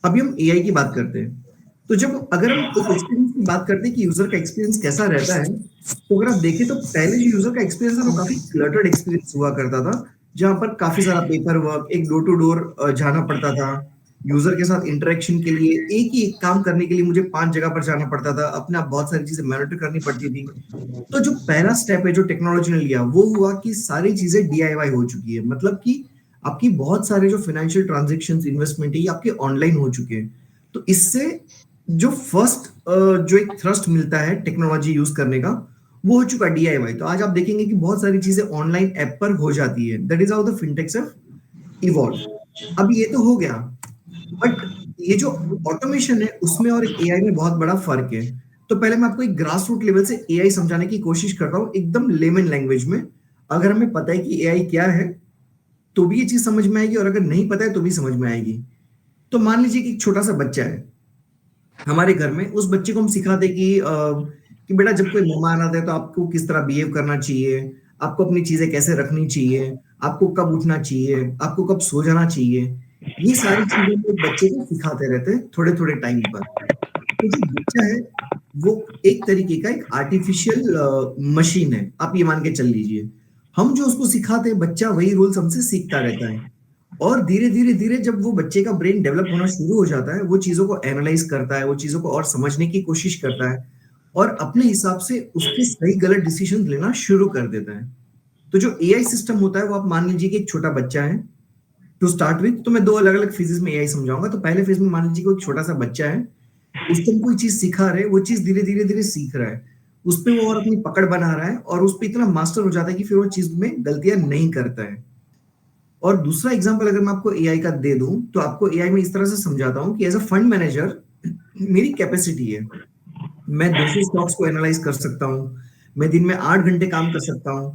अभी हम एआई की बात करते हैं। तो जब अगर हम एक एक्सपीरियंस की बात करते हैं कि यूजर का एक्सपीरियंस कैसा रहता है, तो अगर आप देखें तो पहले जो यूजर का एक्सपीरियंस था वो काफी क्लटर्ड एक्सपीरियंस हुआ करता था, जहां पर काफी सारा पेपर वर्क, एक डोर टू डोर जाना पड़ता था। यूजर के साथ इंटरेक्शन के लिए एक ही एक काम करने के लिए मुझे 5 जगह पर जाना पड़ता था, अपने आप बहुत सारी चीजें मॉनिटर करनी पड़ती थी। तो जो पहला स्टेप है जो टेक्नोलॉजी ने लिया वो हुआ कि सारी चीजें डीआईवाई हो चुकी है, मतलब कि आपकी बहुत सारे जो फाइनेंशियल ट्रांजैक्शंस, इन्वेस्टमेंट है, ये आपके ऑनलाइन हो चुके हैं। तो इससे जो फर्स्ट जो एक थ्रस्ट मिलता है टेक्नोलॉजी यूज करने का, वो हो चुका डीआईवाई। तो आज आप देखेंगे कि बहुत सारी चीजें ऑनलाइन ऐप पर हो जाती है। That is how the फिनटेक्स have evolve. अब ये तो हो गया, बट ये जो ऑटोमेशन है उसमें और एआई में बहुत बड़ा फर्क है। तो पहले मैं आपको एक ग्रास रूट लेवल से एआई समझाने की कोशिश करता हूँ, एकदम लेमन लैंग्वेज में। अगर हमें पता है कि एआई क्या है तो भी ये चीज समझ में आएगी, और अगर नहीं पता है तो भी समझ में आएगी। तो मान लीजिए कि एक छोटा सा बच्चा है हमारे घर में। उस बच्चे को हम सिखाते कि बेटा जब कोई मेहमान आता है तो आपको किस तरह बिहेव करना चाहिए, आपको अपनी चीजें कैसे रखनी चाहिए, आपको कब उठना चाहिए, आपको कब सो जाना चाहिए। ये सारी चीजें हम एक बच्चे को सिखाते रहते हैं थोड़े थोड़े टाइम पर। तो जो बच्चा है वो एक तरीके का एक आर्टिफिशियल मशीन है, आप ये मान के चल लीजिए। हम जो उसको सिखाते हैं बच्चा वही रूल्स हमसे सीखता रहता है। और धीरे धीरे धीरे जब वो बच्चे का ब्रेन डेवलप होना शुरू हो जाता है, वो चीजों को एनालाइज करता है, वो चीजों को और समझने की कोशिश करता है, और अपने हिसाब से उसके सही गलत डिसीजन लेना शुरू कर देता है। तो जो एआई सिस्टम होता है वो आप मान लीजिए कि एक छोटा बच्चा है। टू स्टार्ट विथ तो मैं दो अलग अलग फेजेस में एआई समझाऊंगा। तो पहले फेज में मान लीजिए कि एक छोटा सा बच्चा है, उसको हम कोई चीज सिखा रहे हैं, वो चीज धीरे धीरे धीरे सीख रहा है, उस पर वो और अपनी पकड़ बना रहा है, और उस पर इतना मास्टर हो जाता है कि फिर वो चीज में गलतियां नहीं करता है। और दूसरा एग्जांपल अगर मैं आपको एआई का दे दूं, तो आपको एआई में इस तरह से समझाता हूं कि एज अ फंड मैनेजर मेरी कैपेसिटी है, मैं 200 स्टॉक्स को एनालाइज कर सकता हूं, मैं दिन में 8 घंटे काम कर सकता हूं,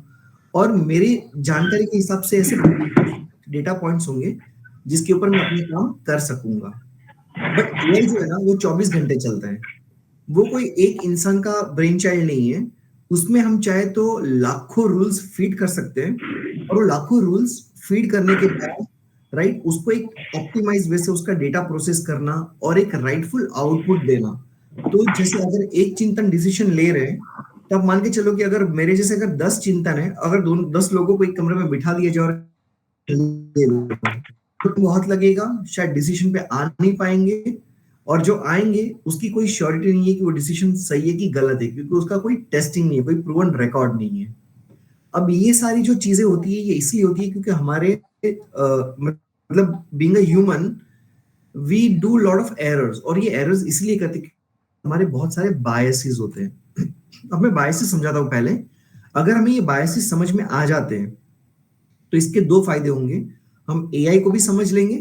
और मेरी जानकारी के हिसाब से ऐसे डेटा पॉइंट्स होंगे जिसके ऊपर मैं अपने काम कर सकूंगा। बट एआई जो है ना वो 24 घंटे चलता है। वो कोई एक इंसान का ब्रेन चाइल्ड नहीं है। उसमें हम चाहे तो लाखों रूल्स फीड कर सकते हैं, और वो लाखों रूल्स फीड करने के बाद राइट उसको एक ऑप्टिमाइज वे से उसका डेटा प्रोसेस करना और एक राइटफुल आउटपुट देना। तो जैसे अगर एक चिंतन डिसीजन ले रहे हैं, तो आप मान के चलो कि अगर मेरे जैसे अगर 10 चिंतन है, अगर दोनों 10 लोगों को एक कमरे में बिठा दिया जाए और तो बहुत लगेगा, शायद डिसीजन पे आ नहीं पाएंगे, और जो आएंगे उसकी कोई श्योरिटी नहीं है कि वो डिसीजन सही है कि गलत है, क्योंकि उसका कोई टेस्टिंग नहीं है, कोई प्रूवन रिकॉर्ड नहीं है। अब ये सारी जो चीजें होती है ये इसलिए होती है क्योंकि हमारे मतलब being a human we do lot of errors, और ये एरर्स इसलिए करते हैं कि हमारे बहुत सारे बायसेस होते हैं। अब मैं बायसेस समझाता हूँ पहले। अगर हमें ये बायसेस समझ में आ जाते हैं तो इसके दो फायदे होंगे। हम एआई को भी समझ लेंगे,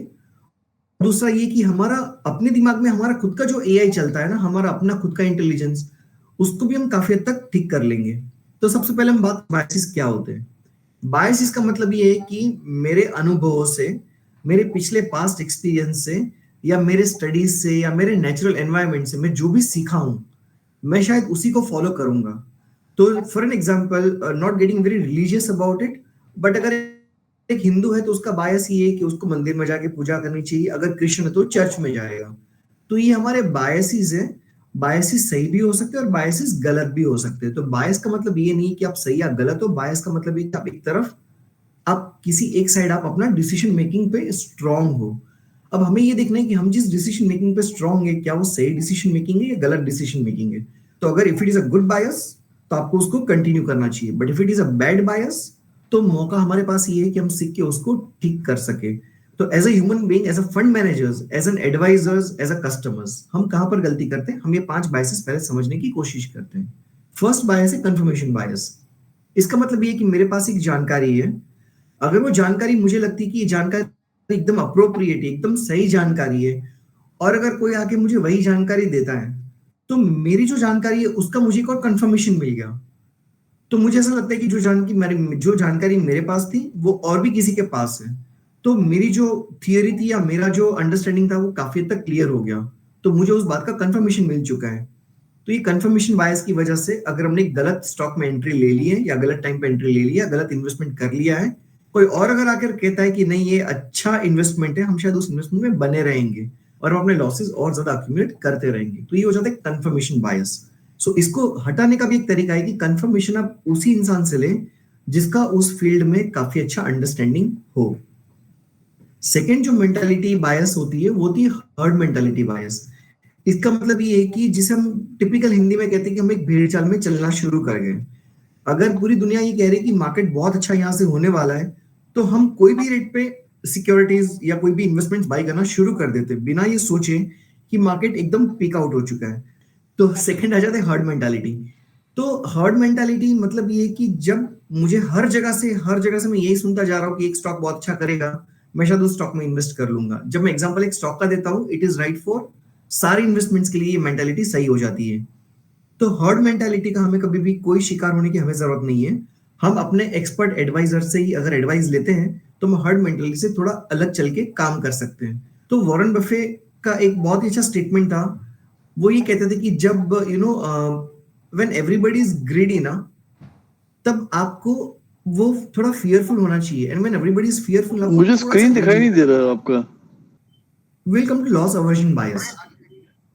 दूसरा ये कि हमारा अपने दिमाग में हमारा खुद का जो एआई चलता है ना, हमारा अपना खुद का इंटेलिजेंस, उसको भी हम काफी हद तक ठीक कर लेंगे। तो सबसे पहले हम बात बायसिस क्या होते हैं। बायसिस का मतलब ये है कि मेरे अनुभवों से, मेरे पिछले पास्ट एक्सपीरियंस से, या मेरे स्टडीज से, या मेरे नेचुरल एनवायरनमेंट से मैं जो भी सीखा हूं, मैं शायद उसी को फॉलो करूंगा। तो for an example, not getting very religious about it, but अगर एक हिंदू है तो उसका बायस ये है कि उसको मंदिर में जाके पूजा करनी चाहिए, अगर कृष्ण है तो चर्च में जाएगा। तो ये हमारे बायसेस है। बायसेस सही भी हो सकते हैं और बायसेस गलत भी हो सकते हैं। तो बायस का मतलब ये नहीं कि आप सही या गलत हो, बायस का मतलब ये कि आप एक तरफ, आप किसी एक साइड आप अपना डिसीजन मेकिंग पे स्ट्रांग हो। अब हमें ये देखना है कि हम जिस डिसीजन मेकिंग पे स्ट्रांग है क्या वो सही डिसीजन मेकिंग है या गलत डिसीजन मेकिंग है। तो अगर if it is a good bias तो आपको उसको कंटिन्यू करना चाहिए, but if it is a bad bias तो मौका हमारे पास ये है कि हम सीख के उसको ठीक कर सके। तो as a human being, as a fund managers, as an advisers, as a customers, हम कहां पर गलती करते हैं, हम ये 5 बायसेस पहले समझने की कोशिश करते हैं। फर्स्ट बायस है कंफर्मेशन बायस। इसका मतलब ये है कि मेरे पास एक जानकारी है, अगर वो जानकारी मुझे लगती है कि ये जानकारी एकदम अप्रोप्रिएट है, एकदम सही जानकारी है, और अगर कोई आके मुझे वही जानकारी देता है, तो मेरी जो जानकारी है उसका मुझे एक और कंफर्मेशन मिल गया। तो मुझे ऐसा लगता है कि जो जानकारी मेरे पास थी वो और भी किसी के पास है। तो मेरी जो थियरी थी या मेरा जो अंडरस्टैंडिंग था वो काफी हद तक क्लियर हो गया। तो मुझे उस बात का कंफर्मेशन मिल चुका है। तो ये कंफर्मेशन बायस की वजह से अगर हमने गलत स्टॉक में एंट्री ले ली है, या गलत टाइम पे एंट्री ले लिया, गलत इन्वेस्टमेंट कर लिया है, कोई और अगर आकर कहता है कि नहीं ये अच्छा इन्वेस्टमेंट है, हम शायद उस इन्वेस्टमेंट में बने रहेंगे। और हम अपने लॉसेस और ज्यादा अक्यूमुलेट करते रहेंगे। तो ये हो जाता है कंफर्मेशन बायस। सो इसको हटाने का भी एक तरीका है कि कंफर्मेशन आप उसी इंसान से लें जिसका उस फील्ड में काफी अच्छा अंडरस्टैंडिंग हो। सेकेंड जो मेंटालिटी बायस होती है वो होती है हर्ड मेंटालिटी बायस। इसका मतलब ये है कि जिसे हम टिपिकल हिंदी में कहते हैं कि हम एक भेड़ चाल में चलना शुरू कर गए। अगर पूरी दुनिया ये कह रही है कि मार्केट बहुत अच्छा यहाँ से होने वाला है, तो हम कोई भी रेट पे सिक्योरिटीज या कोई भी इन्वेस्टमेंट्स बाय करना शुरू कर देते बिना ये सोचे कि मार्केट एकदम पीक आउट हो चुका है। तो सेकंड आ जाता है हर्ड मेंटालिटी। तो हर्ड मेंटालिटी मतलब ये है कि जब मुझे हर जगह से मैं यही सुनता जा रहा हूँ कि एक स्टॉक बहुत अच्छा करेगा, मैं शायद उस स्टॉक में इन्वेस्ट कर लूंगा। जब मैं एग्जांपल एक स्टॉक का देता हूँ, इट इज राइट फॉर सारे इन्वेस्टमेंट्स के लिए ये मेंटालिटी सही हो जाती है। तो हर्ड मेंटालिटी का हमें कभी भी कोई शिकार होने की हमें जरूरत नहीं है। हम अपने एक्सपर्ट एडवाइजर से ही अगर एडवाइस लेते हैं तो हम हर्ड मेंटालिटी से थोड़ा अलग चल के काम कर सकते हैं। तो वॉरेन बफे का एक बहुत ही अच्छा स्टेटमेंट था। वो ये कहते थे कि जब व्हेन एवरीबॉडी इज ग्रीडी ना, तब आपको वो थोड़ा फियरफुल होना चाहिए। And when everybody is fearful, आपको मुझे थोड़ा सा स्क्रीन दिखाई नहीं ग्रीडी। दे रहा आपका। Will come to loss aversion bias.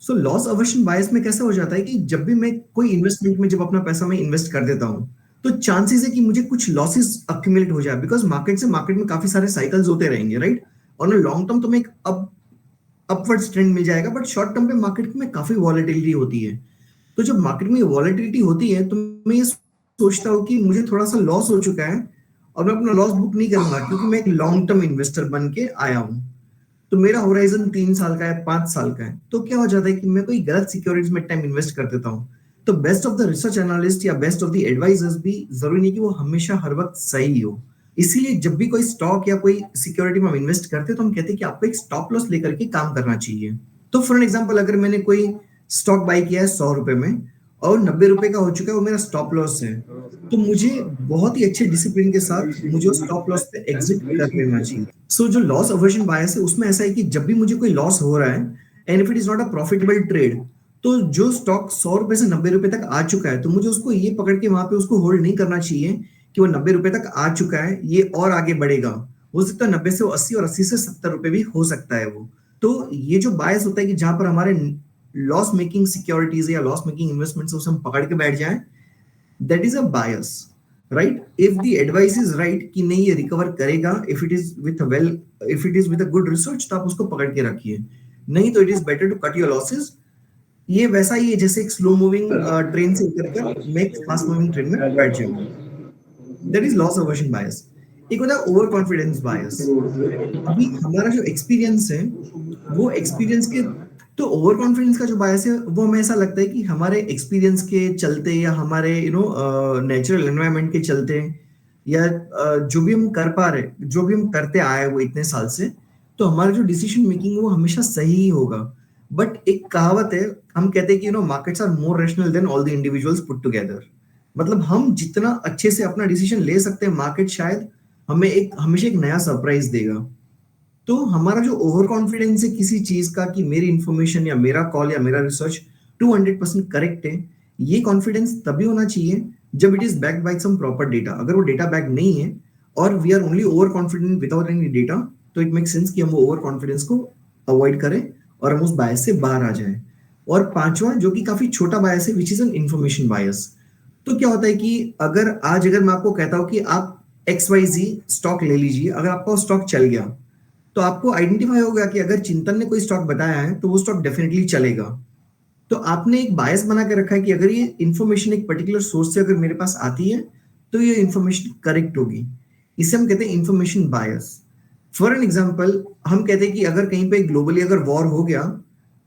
So loss aversion bias में कैसा हो जाता है कि जब भी मैं कोई इन्वेस्टमेंट में जब अपना पैसा मैं इन्वेस्ट कर देता हूं, तो चांसेस है कि मुझे कुछ लॉसेस अक्यूमुलेट हो जाए, बिकॉज मार्केट में काफी सारे साइकिल्स होते रहेंगे, राइट। और लॉन्ग टर्म तो मैं एक अपवर्ड ट्रेंड मिल जाएगा, बट शॉर्ट टर्म पे मार्केट में काफी वॉलेटिलिटी होती है। तो जब मार्केट में वॉलेटिलिटी होती है तो मैं ये सोचता हूँ कि मुझे थोड़ा सा लॉस हो चुका है और मैं अपना लॉस बुक नहीं करूंगा, क्योंकि मैं एक लॉन्ग टर्म इन्वेस्टर बन के आया हूँ। तो मेरा होराइजन 3 साल का है, 5 साल का है। तो क्या हो जाता है कि मैं कोई गलत सिक्योरिटीज में टाइम इन्वेस्ट कर देता हूँ। तो best of the research analyst या बेस्ट ऑफ द एडवाइजर्स भी जरूरी नहीं कि वो हमेशा हर वक्त सही हो। इसीलिए जब भी कोई स्टॉक या कोई सिक्योरिटी में हम इन्वेस्ट करते हैं तो हम कहते हैं कि आपको एक स्टॉप लॉस लेकर के काम करना चाहिए। तो फॉर एन एग्जाम्पल, अगर मैंने कोई स्टॉक बाय किया है 100 रुपए में और 90 रुपए का हो चुका है, वो मेरा स्टॉप लॉस है, तो मुझे बहुत ही अच्छे डिसिप्लिन के साथ मुझे उस स्टॉप लॉस पे एग्जिट कर लेना चाहिए। सो जो लॉस अवर्जन बायस है उसमें ऐसा है कि जब भी मुझे कोई लॉस हो रहा है and if it is not a profitable trade, तो जो स्टॉक 100 रुपए से 90 रुपए तक आ चुका है, तो मुझे उसको ये पकड़ के वहां पे उसको होल्ड नहीं करना चाहिए कि वो 90 रुपए तक आ चुका है, ये और आगे बढ़ेगा। हो सकता है 90 से वो 80 और 80 से 70 रुपए भी हो सकता है वो। तो ये जो बायस होता है कि जहां पर हमारे लॉस मेकिंग सिक्योरिटीज या लॉस मेकिंग इन्वेस्टमेंट्स उसे हम पकड़ के बैठ जाएं, that is a bias, right. If the advice is right कि नहीं ये रिकवर करेगा, if it is with a good research, तो आप उसको पकड़ के रखिए। नहीं तो it is better to cut your losses. ये वैसा ही है जैसे एक स्लो मूविंग ट्रेन से उतर कर मैं एक फास्ट मूविंग ट्रेन में बैठ जाऊंगा। दैट इज लॉस अवर्जन बायस। एक होता है ओवर कॉन्फिडेंस बायस। अभी हमारा जो एक्सपीरियंस है, वो एक्सपीरियंस के, तो ओवर कॉन्फिडेंस का जो बायस है वो हमें ऐसा लगता है कि हमारे एक्सपीरियंस के चलते या हमारे नेचुरल एनवायरनमेंट के चलते या जो भी हम कर पा रहे, जो भी हम करते आए वो इतने साल से, तो हमारा जो डिसीजन मेकिंग है वो हमेशा सही ही होगा। बट एक कहावत है, हम कहते हैं कि markets are more rational than all the individuals put together. मतलब हम जितना अच्छे से अपना डिसीजन ले सकते हैं, मार्केट शायद हमें एक हमेशा एक नया सरप्राइज देगा। तो हमारा जो ओवर कॉन्फिडेंस है किसी चीज का कि मेरी इंफॉर्मेशन या मेरा कॉल या मेरा रिसर्च 200% करेक्ट है, ये कॉन्फिडेंस तभी होना चाहिए जब it is backed by some proper data. अगर वो डेटा बैक नहीं है और we are only over confident without any data, तो इट मेक सेंस कि हम ओवर कॉन्फिडेंस को अवॉइड करें और हम उस बायस से बाहर आ जाएं। और पांचवा जो कि काफी छोटा बायस है, विच इज एन इंफॉर्मेशन बायस। तो क्या होता है कि अगर मैं आपको कहता हूं कि आप XYZ स्टॉक ले लीजिए, अगर आपका स्टॉक चल गया तो आपको आइडेंटिफाई होगा कि अगर चिंतन ने कोई स्टॉक बताया है तो वो स्टॉक डेफिनेटली चलेगा। तो आपने एक बायस बना के रखा है कि अगर ये इंफॉर्मेशन एक पर्टिकुलर सोर्स से अगर मेरे पास आती है तो ये इंफॉर्मेशन करेक्ट होगी। इसे हम कहते हैं information bias. For an example, हम कहते हैं कि अगर कहीं पे ग्लोबली अगर वॉर हो गया,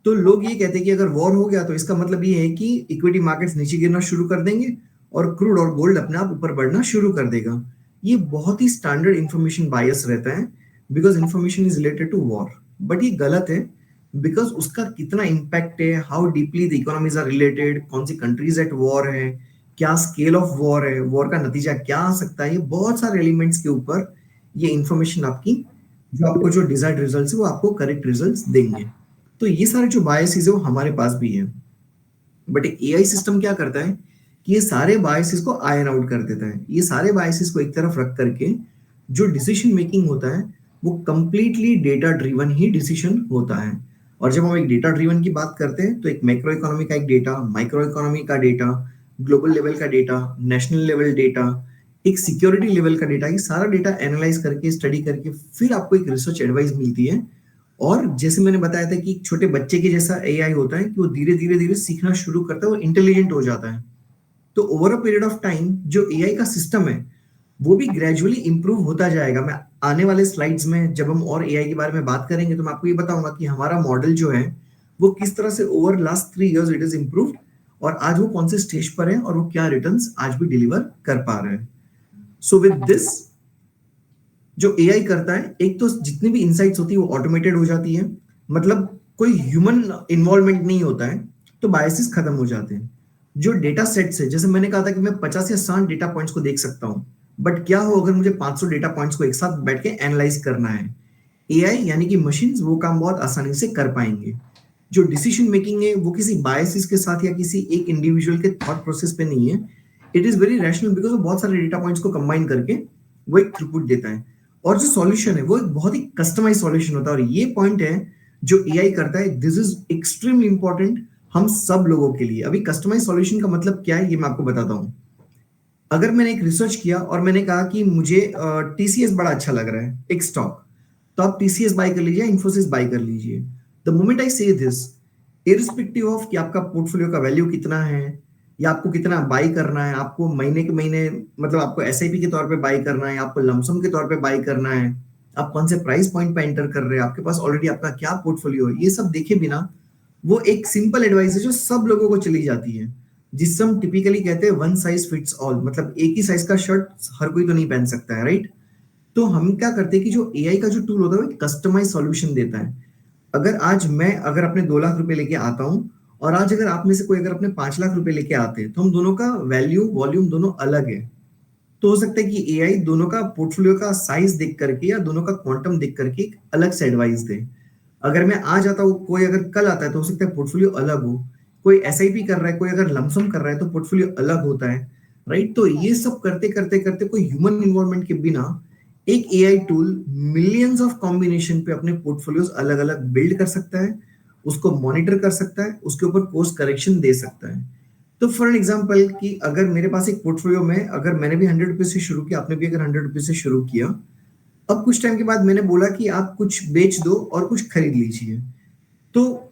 तो लोग ये कहते हैं कि अगर वॉर हो गया तो इसका मतलब ये है कि इक्विटी मार्केट्स नीचे गिरना शुरू कर देंगे और क्रूड और गोल्ड अपने आप ऊपर बढ़ना शुरू कर देगा। ये बहुत ही स्टैंडर्ड इंफॉर्मेशन बायस रहता है, because information is related to war. But ये गलत है, बिकॉज उसका कितना इम्पैक्ट है, how deeply the economies are related, कौन सी कंट्रीज एट वॉर है, क्या स्केल ऑफ वॉर है, वॉर का नतीजा क्या आ सकता है, ये बहुत सारे एलिमेंट्स के ऊपर ये इंफॉर्मेशन आपकी जो आपको जो डिजायर्ड रिजल्ट्स है वो आपको करेक्ट रिजल्ट्स देंगे। तो ये सारे जो बायसेस है वो हमारे पास भी है। बट एक एआई सिस्टम क्या करता है कि ये सारे बायसेस को आयन आउट कर देता है। ये सारे बायसेस को एक तरफ रख करके जो डिसीजन मेकिंग होता है वो कंप्लीटली डेटा ड्रिवन ही डिसीजन होता है। और जब हम एक डेटा ड्रिवन की बात करते हैं तो एक मैक्रो इकोनॉमी का एक डेटा, माइक्रो इकोनॉमी का डेटा, ग्लोबल लेवल का डेटा, नेशनल लेवल डेटा, एक सिक्योरिटी लेवल का डेटा, ये सारा डेटा एनालाइज करके स्टडी करके फिर आपको एक रिसर्च एडवाइस मिलती है। और जैसे मैंने बताया था कि एक छोटे बच्चे के जैसा एआई होता है कि वो धीरे धीरे धीरे सीखना शुरू करता है, वो इंटेलिजेंट हो जाता है। तो over a period of time जो एआई का सिस्टम है वो भी ग्रेजुअली इंप्रूव होता जाएगा। मैं आने वाले स्लाइड्स में जब हम और एआई के बारे में बात करेंगे तो मैं आपको ये बताऊंगा कि हमारा मॉडल जो है वो किस तरह से over last 3 years it is improved और आज वो कौन से स्टेज पर है और वो क्या रिटर्न्स आज भी डिलीवर कर पा रहे हैं। सो विद दिस जो एआई करता है, एक तो जितनी भी इनसाइट्स होती है वो ऑटोमेटेड हो जाती है, मतलब कोई ह्यूमन इन्वॉल्वमेंट नहीं होता है, तो बायसेस खत्म हो जाते हैं। जो डेटा सेट्स है, जैसे मैंने कहा था कि मैं 50 या 60 डेटा पॉइंट्स को देख सकता हूं, बट क्या हो अगर मुझे 500 डेटा पॉइंट्स को एक साथ बैठ के एनालाइज करना है। एआई यानी कि मशीन्स वो काम बहुत आसानी से कर पाएंगे। जो डिसीजन मेकिंग है वो किसी बायसेस के साथ या किसी एक इंडिविजुअल के थॉट प्रोसेस पे नहीं है, it is very rational because वो बहुत सारे डेटा पॉइंट्स को कंबाइन करके वो एक थ्रूपुट देता है। और जो सॉल्यूशन है वो एक बहुत ही कस्टमाइज सॉल्यूशन होता है, और ये पॉइंट है जो एआई करता है, दिस इज एक्सट्रीमली इंपॉर्टेंट हम सब लोगों के लिए। अभी कस्टमाइज सॉल्यूशन का मतलब क्या है ये मैं आपको बताता हूँ। अगर मैंने एक रिसर्च किया और मैंने कहा कि मुझे टीसीएस बड़ा अच्छा लग रहा है एक स्टॉक, तो आप टीसीएस बाय कर लीजिए, इन्फोसिस बाय कर लीजिए। द मोमेंट आई से दिस, इरिस्पेक्टिव ऑफ कि आपका पोर्टफोलियो का वैल्यू कितना है या आपको कितना बाय करना है, आपको महीने के महीने मतलब आपको एसआईपी के तौर पे बाय करना है, आपको लमसम के तौर पे बाय करना है, आप कौन से प्राइस पॉइंट पे एंटर कर रहे हैं, आपके पास ऑलरेडी आपका क्या पोर्टफोलियो है, ये सब देखे बिना वो एक सिंपल एडवाइस है जो सब लोगों को चली जाती है, जिससे हम टिपिकली कहते हैं वन साइज फिट्स ऑल, मतलब एक ही साइज का शर्ट हर कोई तो नहीं पहन सकता है, राइट। तो हम क्या करते हैं कि जो एआई का जो टूल होता है वो कस्टमाइज सॉल्यूशन देता है। अगर आज मैं अगर अपने 2 लाख रुपए लेके आता हूं और आज अगर आप में से कोई अगर अपने 5 लाख रुपए लेके आते हैं, तो हम दोनों का वैल्यू वॉल्यूम दोनों अलग है। तो हो सकता है कि एआई दोनों का पोर्टफोलियो का साइज देख करके या दोनों का क्वांटम देख करके एक अलग से एडवाइस दे। अगर मैं आज आता हूँ, कोई अगर कल आता है, तो हो सकता है पोर्टफोलियो अलग हो। कोई एसआईपी कर रहा है, कोई अगर लमसम कर रहा है तो पोर्टफोलियो अलग होता है, राइट। तो ये सब करते करते करते कोई ह्यूमन इन्वॉल्वमेंट के बिना एक AI tool millions of combination पे अपने पोर्टफोलियोज अलग अलग बिल्ड कर सकता है, उसको मॉनिटर कर सकता है, उसके ऊपर कोर्स करेक्शन दे सकता है। तो फॉर एन एग्जाम्पल कि अगर मेरे पास एक पोर्टफोलियो में अगर मैंने भी 100 रुपीज से शुरू किया, आपने भी अगर 100 रुपीज से शुरू किया, अब कुछ टाइम के बाद मैंने बोला कि आप कुछ बेच दो और कुछ खरीद लीजिए, तो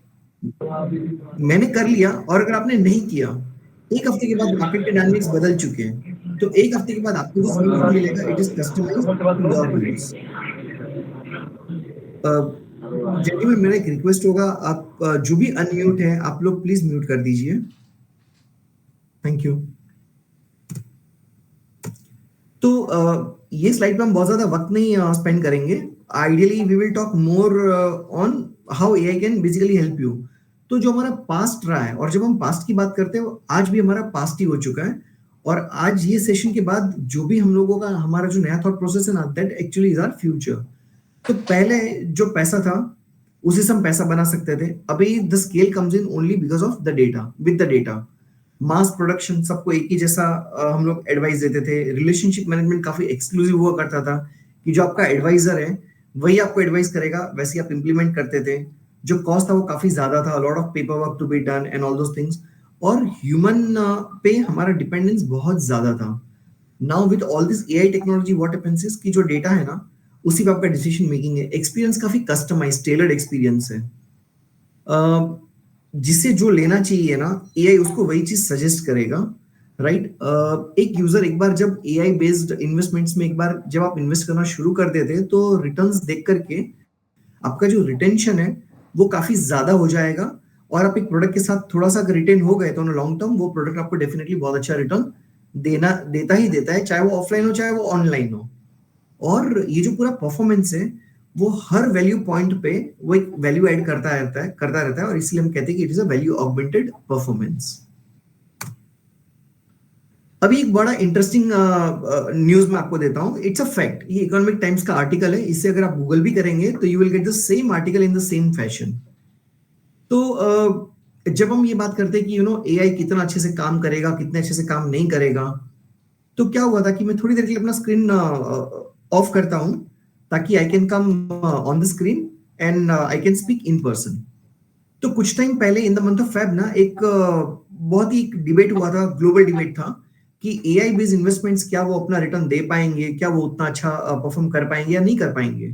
मैंने कर लिया। और अगर आपने नहीं किया, एक हफ्ते के बाद मार्केट के डायनामिक्स बदल चुके हैं, तो एक हफ्ते के बाद आपको जो सॉल्यूशन मिलेगा it is customised to your needs. Gentleman, मेरा एक रिक्वेस्ट होगा, आप जो भी अनम्यूट है आप लोग प्लीज म्यूट कर दीजिए, थैंक यू। तो ये स्लाइड पे हम बहुत ज्यादा वक्त नहीं स्पेंड करेंगे। Ideally we will talk more on how AI can basically help you. तो जो हमारा पास्ट रहा है, और जब हम पास्ट की बात करते हैं आज भी हमारा पास्ट ही हो चुका है, और आज ये सेशन के बाद जो भी हम लोगों का हमारा जो नया थॉट प्रोसेस है ना, that actually is our future. तो पहले जो पैसा था उसी से हम पैसा बना सकते थे, अभी the scale comes in only because of the data. With the data mass production, सबको एक ही जैसा हम लोग एडवाइस देते थे। रिलेशनशिप मैनेजमेंट काफी एक्सक्लूसिव हुआ करता था कि जो आपका एडवाइजर है वही आपको एडवाइस करेगा, वैसे आप इंप्लीमेंट करते थे। जो कॉस्ट था वो काफी ज्यादा था, lot of paper work to be done and all those things, और ह्यूमन पे हमारा डिपेंडेंस बहुत ज्यादा था। Now with all this AI technology what happens is कि जो डेटा है ना उसी पे आपका डिसीजन मेकिंग है। एक्सपीरियंस काफी कस्टमाइज टेलर्ड एक्सपीरियंस है, जिसे जो लेना चाहिए ना एआई उसको वही चीज सजेस्ट करेगा, राइट। एक यूजर एक बार जब एआई बेस्ड इन्वेस्टमेंट्स में एक बार जब आप इन्वेस्ट करना शुरू कर देते हैं, तो रिटर्न्स देख करके आपका जो रिटेंशन है वो काफी ज्यादा हो जाएगा, और आप एक प्रोडक्ट के साथ थोड़ा सा रिटेन हो गए तो लॉन्ग टर्म वो प्रोडक्ट आपको डेफिनेटली बहुत अच्छा रिटर्न देता ही देता है, चाहे वो ऑफलाइन हो चाहे वो ऑनलाइन हो। और ये जो पूरा परफॉर्मेंस है वो हर वैल्यू पॉइंट पे वो एक वैल्यू ऐड करता रहता है, और इसलिए हम कहते हैं कि it is a value augmented performance. अभी एक बड़ा इंटरेस्टिंग न्यूज मैं आपको देता हूं, इट्स अ फैक्ट। ये इकोनॉमिक टाइम्स का आर्टिकल है, इससे अगर आप गूगल भी करेंगे तो you will get the same article in the same fashion. तो जब हम ये बात करते हैं कि एआई कितना अच्छे से काम करेगा, कितने अच्छे से काम नहीं करेगा, तो क्या हुआ था कि मैं थोड़ी देर के लिए अपना स्क्रीन ऑफ करता हूं ताकि I can come on the screen and I can speak in person. तो कुछ टाइम पहले in the month of Feb ना एक बहुत ही डिबेट हुआ था, ग्लोबल डिबेट था कि एआई बेस्ड इन्वेस्टमेंट्स क्या वो अपना रिटर्न दे पाएंगे, क्या वो उतना अच्छा परफॉर्म कर पाएंगे या नहीं कर पाएंगे।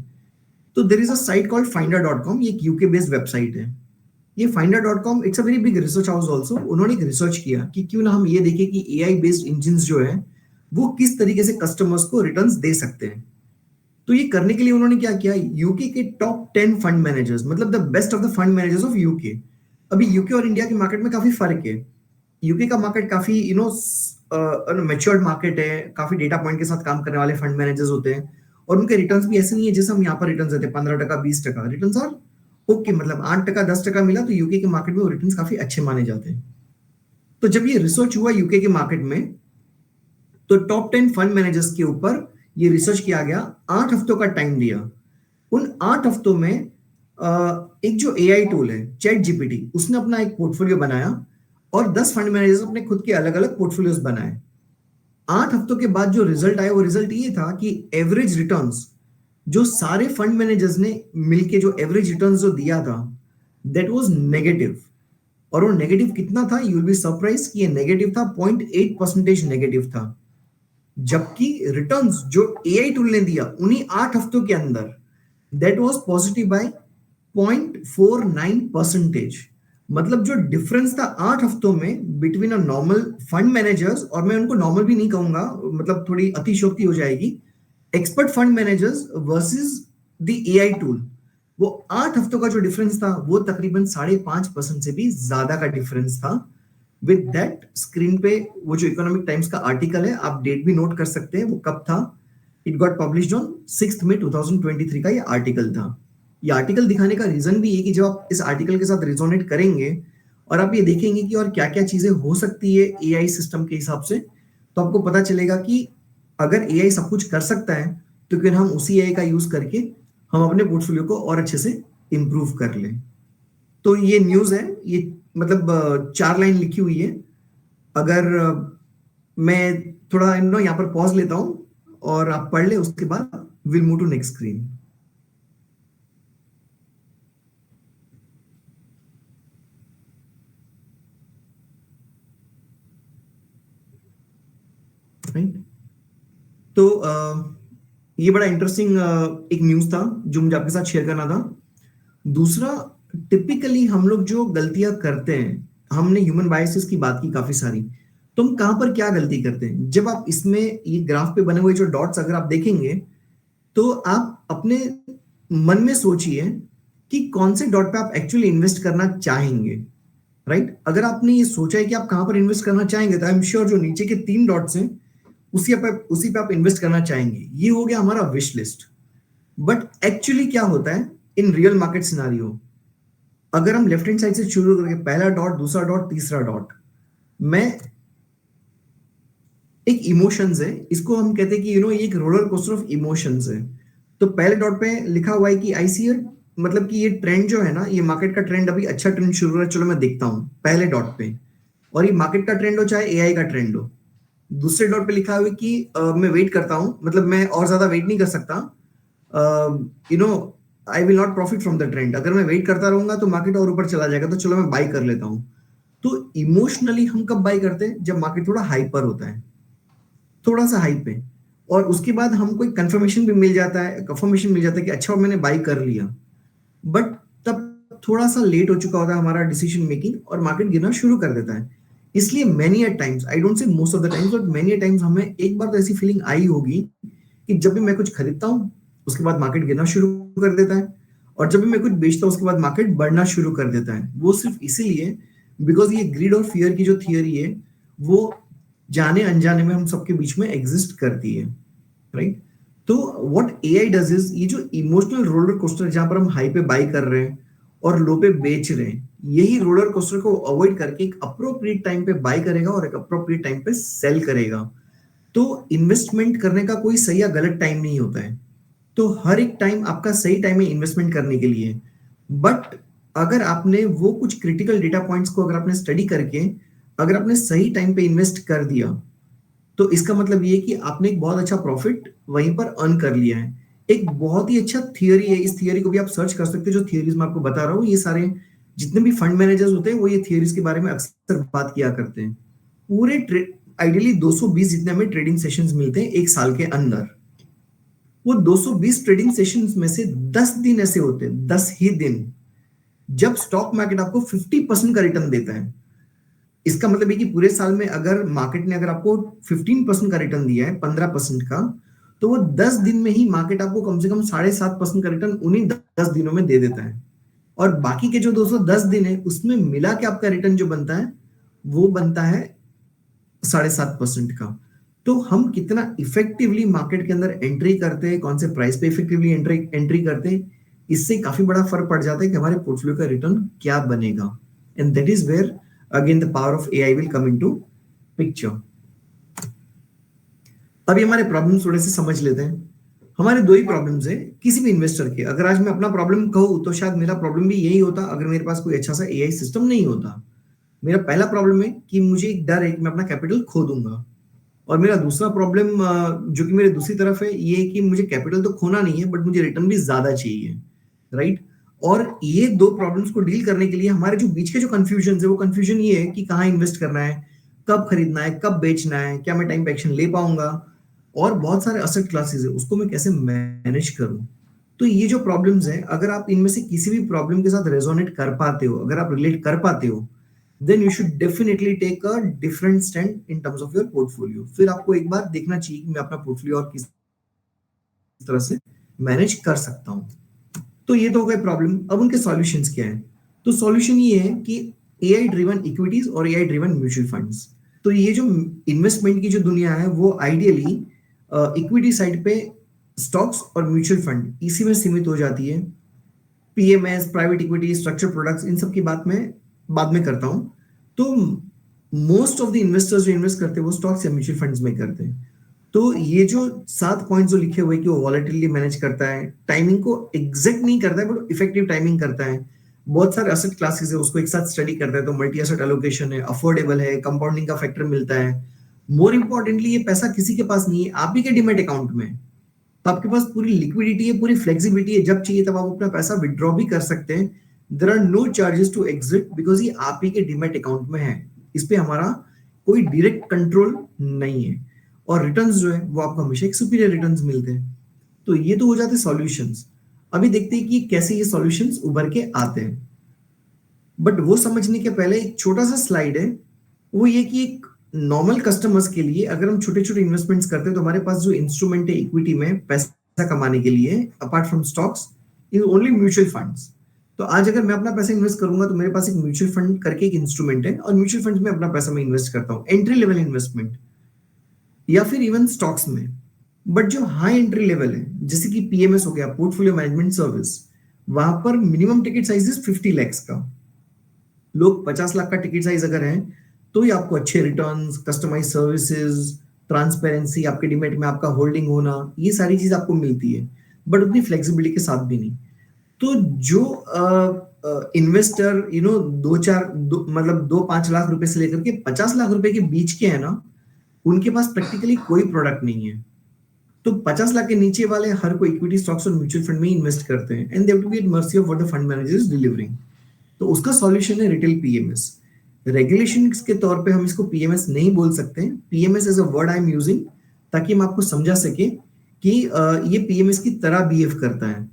तो there is a site called finder.com, ये एक यूके बेस्ड वेबसाइट है। ये finder.com it's a very big research house also. उन्होंने एक रिसर्च किया कि क्यों ना हम ये देखें कि एआई बेस्ड इंजिन्स जो है वो किस तरीके से कस्टमर्स को रिटर्न्स दे सकते हैं। तो ये करने के लिए उन्होंने क्या किया, यूके के टॉप 10 फंड मैनेजर्स, मतलब the best of the fund managers of UK. अभी यूके और इंडिया के मार्केट में काफी फर्क है। यूके का मार्केट काफी मैच्योर्ड मार्केट है, काफी डेटा पॉइंट के साथ काम करने वाले फंड मैनेजर्स होते हैं, और उनके रिटर्न्स भी ऐसे नहीं है जैसे हम यहाँ पर रिटर्न्स देते हैं 15% 20%। रिटर्न्स और ओके, मतलब 8% 10% मिला तो यूके के मार्केट में वो रिटर्न्स काफी अच्छे माने जाते हैं। तो जब ये रिसर्च हुआ यूके के मार्केट में, तो टॉप 10 फंड मैनेजर्स के ऊपर ये रिसर्च किया गया, 8 हफ्तों का टाइम दिया। उन 8 हफ्तों में एक जो एआई टूल है चैट जीपीटी, उसने अपना एक पोर्टफोलियो बनाया और 10 फंड मैनेजर्स अपने खुद के अलग अलग पोर्टफोलियोज बनाए। 8 हफ्तों के बाद जो रिजल्ट आया वो रिजल्ट ये था कि एवरेज रिटर्न्स जो सारे फंड मैनेजर्स ने मिलके जो एवरेज रिटर्न्स जो दिया था, दैट वाज नेगेटिव। और वो नेगेटिव कितना था, यू विल बी सरप्राइज कि ये नेगेटिव था 0.8% नेगेटिव था। जबकि रिटर्न्स जो एआई टूल ने दिया उन्हीं 8 हफ्तों के अंदर, दैट वाज पॉजिटिव बाय 0.49%। मतलब जो डिफरेंस था 8 हफ्तों में between a normal fund managers, और मैं उनको नॉर्मल भी नहीं कहूंगा, मतलब थोड़ी अतिशयोक्ति हो जाएगी, expert fund managers versus the AI tool, वो 8 हफ्तों का जो डिफरेंस था वो तकरीबन 5.5% से भी ज्यादा का डिफरेंस था। विद दैट स्क्रीन पे वो जो इकोनॉमिक टाइम्स का आर्टिकल है, आप डेट भी नोट कर सकते हैं वो कब था। इट गॉट पब्लिश्ड ऑन 6 मई 2023 का ये आर्टिकल था। ये आर्टिकल दिखाने का रीजन भी है कि जब आप इस आर्टिकल के साथ रिजोनेट करेंगे और आप ये देखेंगे कि और क्या क्या चीजें हो सकती है एआई सिस्टम के हिसाब से, तो आपको पता चलेगा कि अगर एआई सब कुछ कर सकता है तो फिर हम उसी एआई का यूज करके हम अपने पोर्टफोलियो को और अच्छे से इंप्रूव कर लें। तो ये न्यूज है, ये मतलब 4 लाइन लिखी हुई है। अगर मैं थोड़ा यहाँ पर पॉज लेता हूं और आप पढ़ ले, उसके बाद will move to next screen. Right. तो ये बड़ा इंटरेस्टिंग एक न्यूज था जो मुझे आपके साथ शेयर करना था। दूसरा, टिपिकली हम लोग जो गलतियां करते हैं, हमने ह्यूमन बायसेस की बात की काफी सारी, तो हम कहां पर क्या गलती करते हैं, जब आप इसमें ये ग्राफ पे बने हुए जो डॉट्स अगर आप देखेंगे तो आप अपने मन में सोचिए कि कौन से डॉट पे आप एक्चुअली इन्वेस्ट करना चाहेंगे। राइट। अगर आपने ये सोचा है कि आप कहां पर इन्वेस्ट करना चाहेंगे, तो आई एम श्योर जो नीचे के 3 डॉट्स हैं उसी पे आप इन्वेस्ट करना चाहेंगे। ये हो गया हमारा विश लिस्ट। बट एक्चुअली क्या होता है इन रियल मार्केट सिनारियो, अगर हम लेफ्ट हैंड साइड से शुरू करके पहला डॉट, दूसरा डॉट, तीसरा डॉट, मैं एक इमोशंस है, इसको हम कहते हैं कि ये एक रोलर कोस्टर ऑफ इमोशंस है। तो पहले डॉट पे लिखा हुआ है कि आई सी, मतलब कि ये ट्रेंड जो है ना, ये मार्केट का ट्रेंड अभी अच्छा ट्रेंड शुरू हो रहा है, चलो मैं देखता हूं पहले डॉट पे। और ये मार्केट का ट्रेंड हो चाहे एआई का ट्रेंड हो। दूसरे डॉट पे लिखा हुआ है कि मैं वेट करता हूं, मतलब मैं और ज्यादा वेट नहीं कर सकता, आई will not profit from the trend. अगर मैं वेट करता रहूंगा तो मार्केट और ऊपर चला जाएगा, तो चलो मैं बाई कर लेता हूं। तो इमोशनली हम कब बाई करते हैं, जब मार्केट थोड़ा हाइपर होता है, थोड़ा सा हाइप पे, और उसके बाद हमको एक कंफर्मेशन भी मिल जाता है, कंफर्मेशन मिल जाता है कि अच्छा मैंने बाई कर लिया, बट तब थोड़ा सा लेट हो चुका होता है हमारा डिसीजन मेकिंग और मार्केट गिरना शुरू कर देता है। इसलिए many a times, I don't say most of the times, but many a times हमें एक बार तो ऐसी फीलिंग आई होगी कि जब भी मैं कुछ खरीदता हूँ उसके बाद मार्केट गिरना शुरू कर देता है, और जब भी मैं कुछ बेचता हूँ उसके बाद मार्केट बढ़ना शुरू कर देता है। वो सिर्फ इसीलिए बिकॉज ये ग्रीड और फियर की जो थियरी है वो जाने अनजाने में हम सबके बीच में एग्जिस्ट करती है। राइट। तो व्हाट एआई डज इज, ये जो इमोशनल रोलर कोस्टर जहां पर हम हाई पे बाई कर रहे हैं और लो पे बेच रहे हैं, यही रोलर कोस्टर को अवॉइड करके एक अप्रोप्रिएट टाइम पे बाई करेगा और एक अप्रोप्रिएट टाइम पे सेल करेगा। तो इन्वेस्टमेंट करने का कोई सही या गलत टाइम नहीं होता है। तो हर एक टाइम आपका सही टाइम है इन्वेस्टमेंट करने के लिए। बट अगर आपने वो कुछ क्रिटिकल डेटा पॉइंट्स को अगर आपने स्टडी करके अगर आपने सही टाइम पे इन्वेस्ट कर दिया, तो इसका मतलब ये कि आपने एक बहुत अच्छा प्रॉफिट वहीं पर अर्न कर लिया है। एक बहुत ही अच्छा थियरी है, इस थियरी को भी आप सर्च कर सकते हैं, जो थियरीज मैं आपको बता रहा हूँ ये सारे जितने भी फंड मैनेजर्स होते हैं वो ये थियरीज के बारे में अक्सर बात किया करते हैं। पूरे आइडियली 220 जितने हमें ट्रेडिंग सेशंस मिलते हैं एक साल के अंदर। वो 220 ट्रेडिंग सेशंस में से 10 दिन ऐसे होते हैं, 10 ही दिन, जब स्टॉक मार्केट आपको 50% का रिटर्न देता है। इसका मतलब है कि पूरे साल में अगर मार्केट ने अगर आपको 15% का रिटर्न दिया है, 15% का, तो वो 10 दिन में ही मार्केट आपको कम से कम 7.5% का रिटर्न उन्हीं 10 दिनों में दे देता है। और बाकी के जो 210 दिन है उसमें मिला के आपका रिटर्न जो बनता है वो बनता है 7.5% का। तो हम कितना इफेक्टिवली मार्केट के अंदर एंट्री करते हैं, कौन से प्राइस पे इफेक्टिवली एंट्री करते हैं, इससे काफी बड़ा फर्क पड़ जाता है कि हमारे पोर्टफोलियो का रिटर्न क्या बनेगा। And that is where again the power of AI will come into picture. अभी हमारे प्रॉब्लम्स थोड़े से समझ लेते हैं। हमारे दो ही प्रॉब्लम्स है किसी भी इन्वेस्टर के। अगर आज मैं अपना प्रॉब्लम कहूँ तो शायद मेरा प्रॉब्लम भी यही होता अगर मेरे पास कोई अच्छा सा एआई सिस्टम नहीं होता। मेरा पहला प्रॉब्लम है कि मुझे एक डर है कि मैं अपना कैपिटल खो दूंगा, और मेरा दूसरा प्रॉब्लम जो कि मेरे दूसरी तरफ है ये कि मुझे कैपिटल तो खोना नहीं है बट मुझे रिटर्न भी ज्यादा चाहिए, राइट। और ये दो प्रॉब्लम्स को डील करने के लिए हमारे जो बीच के जो कंफ्यूजन है वो कंफ्यूजन ये है कि कहाँ इन्वेस्ट करना है, कब खरीदना है, कब बेचना है, क्या मैं टाइम पे एक्शन ले पाऊंगा, और बहुत सारे असेट क्लासेस है उसको मैं कैसे मैनेज करूं। तो ये जो प्रॉब्लम्स है अगर आप इनमें से किसी भी प्रॉब्लम के साथ रेजोनेट कर पाते हो, अगर आप रिलेट कर पाते हो, then you should definitely take a different stand in terms of your portfolio। फिर आपको एक बार देखना चाहिए कि मैं अपना पोर्टफोलियो और किस तरह से मैनेज कर सकता हूं। तो ये तो हो गए प्रॉब्लम। अब उनके सॉल्यूशंस क्या है? तो सॉल्यूशन ये है कि एआई ड्रिवन इक्विटीज और एआई ड्रिवन म्यूचुअल फंड्स। तो ये जो इन्वेस्टमेंट की जो दुनिया है वो आइडियली इक्विटी साइड पे स्टॉक्स और म्यूचुअल फंड इसी में सीमित हो जाती है। PMS, private equity, structure products, इन सब की बात में बाद में करता हूं। तो मोस्ट ऑफ द इन्वेस्टर्स जो इन्वेस्ट करते हैं वो स्टॉक्स या म्यूचुअल फंड्स में करते हैं। तो ये जो 7 पॉइंट्स जो लिखे हुए कि वो वॉलेटिलिटी मैनेज करता है, टाइमिंग को एग्जैक्ट नहीं करता है बट इफेक्टिव टाइमिंग करता है, बहुत सारे एसेट क्लासेस है उसको एक साथ स्टडी करता है, तो मल्टी एसेट एलोकेशन है, अफोर्डेबल है, कंपाउंडिंग का फैक्टर मिलता है। मोर इंपॉर्टेंटली ये पैसा किसी के पास नहीं है, आप ही के डीमैट अकाउंट में। तो आपके पास पूरी लिक्विडिटी है, पूरी फ्लेक्सिबिलिटी है, जब चाहिए तब आप अपना पैसा विड्रॉ भी कर सकते हैं। There are no charges to exit because ये आप ही के डीमैट अकाउंट में है। इस पे हमारा कोई डायरेक्ट कंट्रोल नहीं है, और रिटर्न्स जो है वो आपको हमेशा एक सुपीरियर रिटर्न्स मिलते हैं। तो ये तो हो जाते सॉल्यूशंस। अभी देखते हैं कि कैसे ये सॉल्यूशंस उभर के आते हैं। बट वो समझने के पहले एक छोटा सा स्लाइड है, वो ये कि एक नॉर्मल कस्टमर्स के लिए अगर हम छोटे छोटे इन्वेस्टमेंट्स करते हैं तो हमारे पास जो इंस्ट्रूमेंट है इक्विटी में पैसा कमाने के लिए apart from stocks is only mutual funds. तो आज अगर मैं अपना पैसा इन्वेस्ट करूंगा तो मेरे पास एक म्यूचुअल फंड करके एक इंस्ट्रूमेंट है, और म्यूचुअल फंड्स में अपना पैसा मैं इन्वेस्ट करता हूँ, एंट्री लेवल इन्वेस्टमेंट, या फिर इवन स्टॉक्स में। बट जो हाई एंट्री लेवल है जैसे कि पीएमएस हो गया, पोर्टफोलियो मैनेजमेंट सर्विस, वहां पर minimum ticket size is 50 lakhs का। लोग 50 लाख का टिकट साइज अगर है तो ये आपको अच्छे रिटर्न्स, कस्टमाइज सर्विसेज, ट्रांसपेरेंसी, आपके डीमैट में आपका होल्डिंग होना, ये सारी चीज आपको मिलती है, बट उतनी फ्लेक्सिबिलिटी के साथ भी नहीं। तो जो इन्वेस्टर मतलब 2-5 लाख रुपए से लेकर के 50 लाख रुपए के बीच के है ना, उनके पास प्रैक्टिकली कोई प्रोडक्ट नहीं है। तो 50 लाख के नीचे वाले हर कोई इक्विटी, स्टॉक्स और म्यूचुअल फंड में इन्वेस्ट करते हैं, and they have to be at mercy of what the fund manager is delivering. तो उसका सॉल्यूशन है रिटेल पीएमएस। रेगुलेशन के तौर पे हम इसको पीएमएस नहीं बोल सकते। PMS is a word I am using ताकि हम आपको समझा सके कि ये पीएमएस की तरह बिहेव करता है।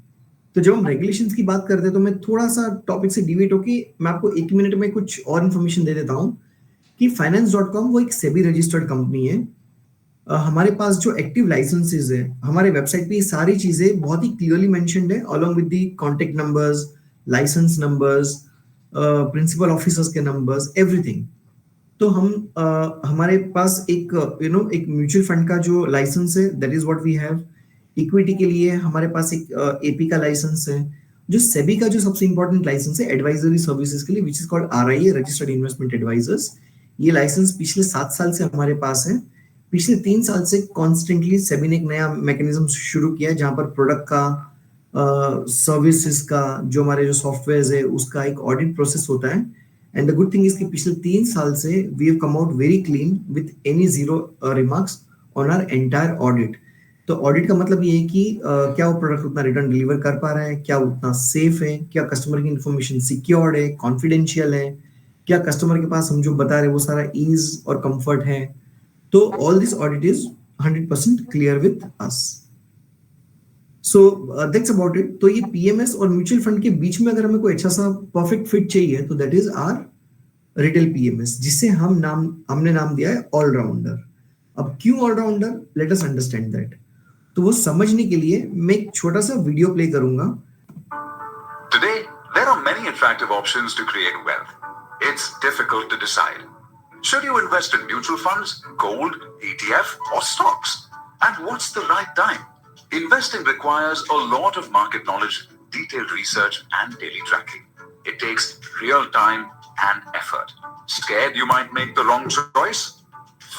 तो जब हम रेगुलेशंस की बात करते हैं तो मैं थोड़ा सा टॉपिक से डिविएट होके मैं आपको 1 मिनट में कुछ और इन्फॉर्मेशन दे देता हूं कि finance.com वो एक सेबी रजिस्टर्ड कंपनी है। हमारे पास जो एक्टिव लाइसेंसेस है, हमारे वेबसाइट पे ये सारी चीजें बहुत ही क्लियरली मेंशन्ड है along with the contact numbers, licence numbers, principal officers के नंबर्स, एवरीथिंग। तो हम हमारे पास एक एक म्यूचुअल फंड का जो लाइसेंस है that is what we have. Equity के लिए हमारे पास एक एपी का लाइसेंस है। जो सेबी का जो सबसे इंपॉर्टेंट लाइसेंस है एडवाइजरी सर्विसेज के लिए, which is called RIA, registered investment advisers, ये लाइसेंस पिछले 7 साल से हमारे पास है। पिछले 3 साल से कॉन्स्टेंटली सेबी ने एक नया मैकेनिज्म शुरू किया है जहां पर प्रोडक्ट का, सर्विसेज का, जो हमारे जो सॉफ्टवेयर है उसका एक ऑडिट प्रोसेस होता है। And the good thing is कि पिछले 3 साल से we have come out very clean with any zero remarks on our entire audit. तो ऑडिट का मतलब ये है कि क्या वो प्रोडक्ट उतना रिटर्न डिलीवर कर पा रहा है, क्या वो उतना सेफ है, क्या कस्टमर की इन्फॉर्मेशन सिक्योर्ड है, कॉन्फिडेंशियल है, क्या कस्टमर के पास हम जो बता रहे हैं वो सारा ईज और कंफर्ट है। तो all this audit is 100% clear with us. So that's about it. तो ये पीएमएस और म्यूचुअल फंड के बीच में अगर हमें कोई अच्छा सा परफेक्ट फिट चाहिए तो that is our retail PMS, जिसे हमने नाम दिया है ऑलराउंडर। अब क्यों all rounder, let us understand that. तो वो समझने के लिए मैं एक छोटा सा वीडियो प्ले करूंगा। Today, there are many attractive options to create wealth. It's difficult to decide. Should you invest in mutual funds, gold, ETF, or stocks? And what's the right time? Investing requires a lot of market knowledge, detailed research, and daily tracking. It takes real time and effort. Scared you might make the wrong choice?